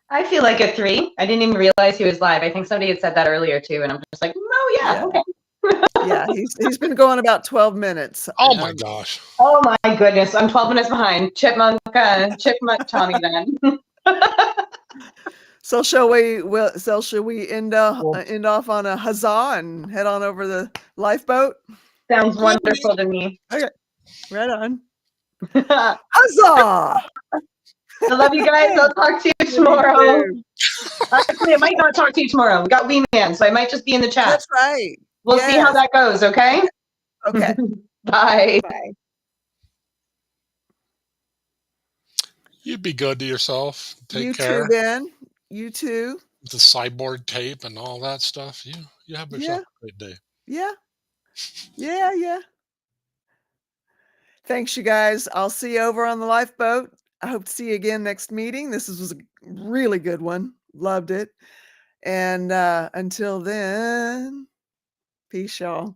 I feel like a 3. I didn't even realize he was live. I think somebody had said that earlier too, and I'm just like, okay. Yeah, he's been going about 12 minutes. Oh my gosh. Oh my goodness, I'm 12 minutes behind. Chipmunk Tommy then. So shall we end off on a huzzah and head on over the lifeboat? Sounds wonderful to me. Okay, right on. Huzzah! I love you guys. I'll talk to you tomorrow. Actually, I might not talk to you tomorrow. We got Wee Man, so I might just be in the chat. That's right. We'll see how that goes, okay? Okay. Bye. You be good to yourself. Take You care. too, Ben. You too. The cyborg tape and all that stuff. You have yourself a great day. Yeah. Thanks, you guys. I'll see you over on the lifeboat. I hope to see you again next meeting. This was a really good one. Loved it. And until then, peace, y'all.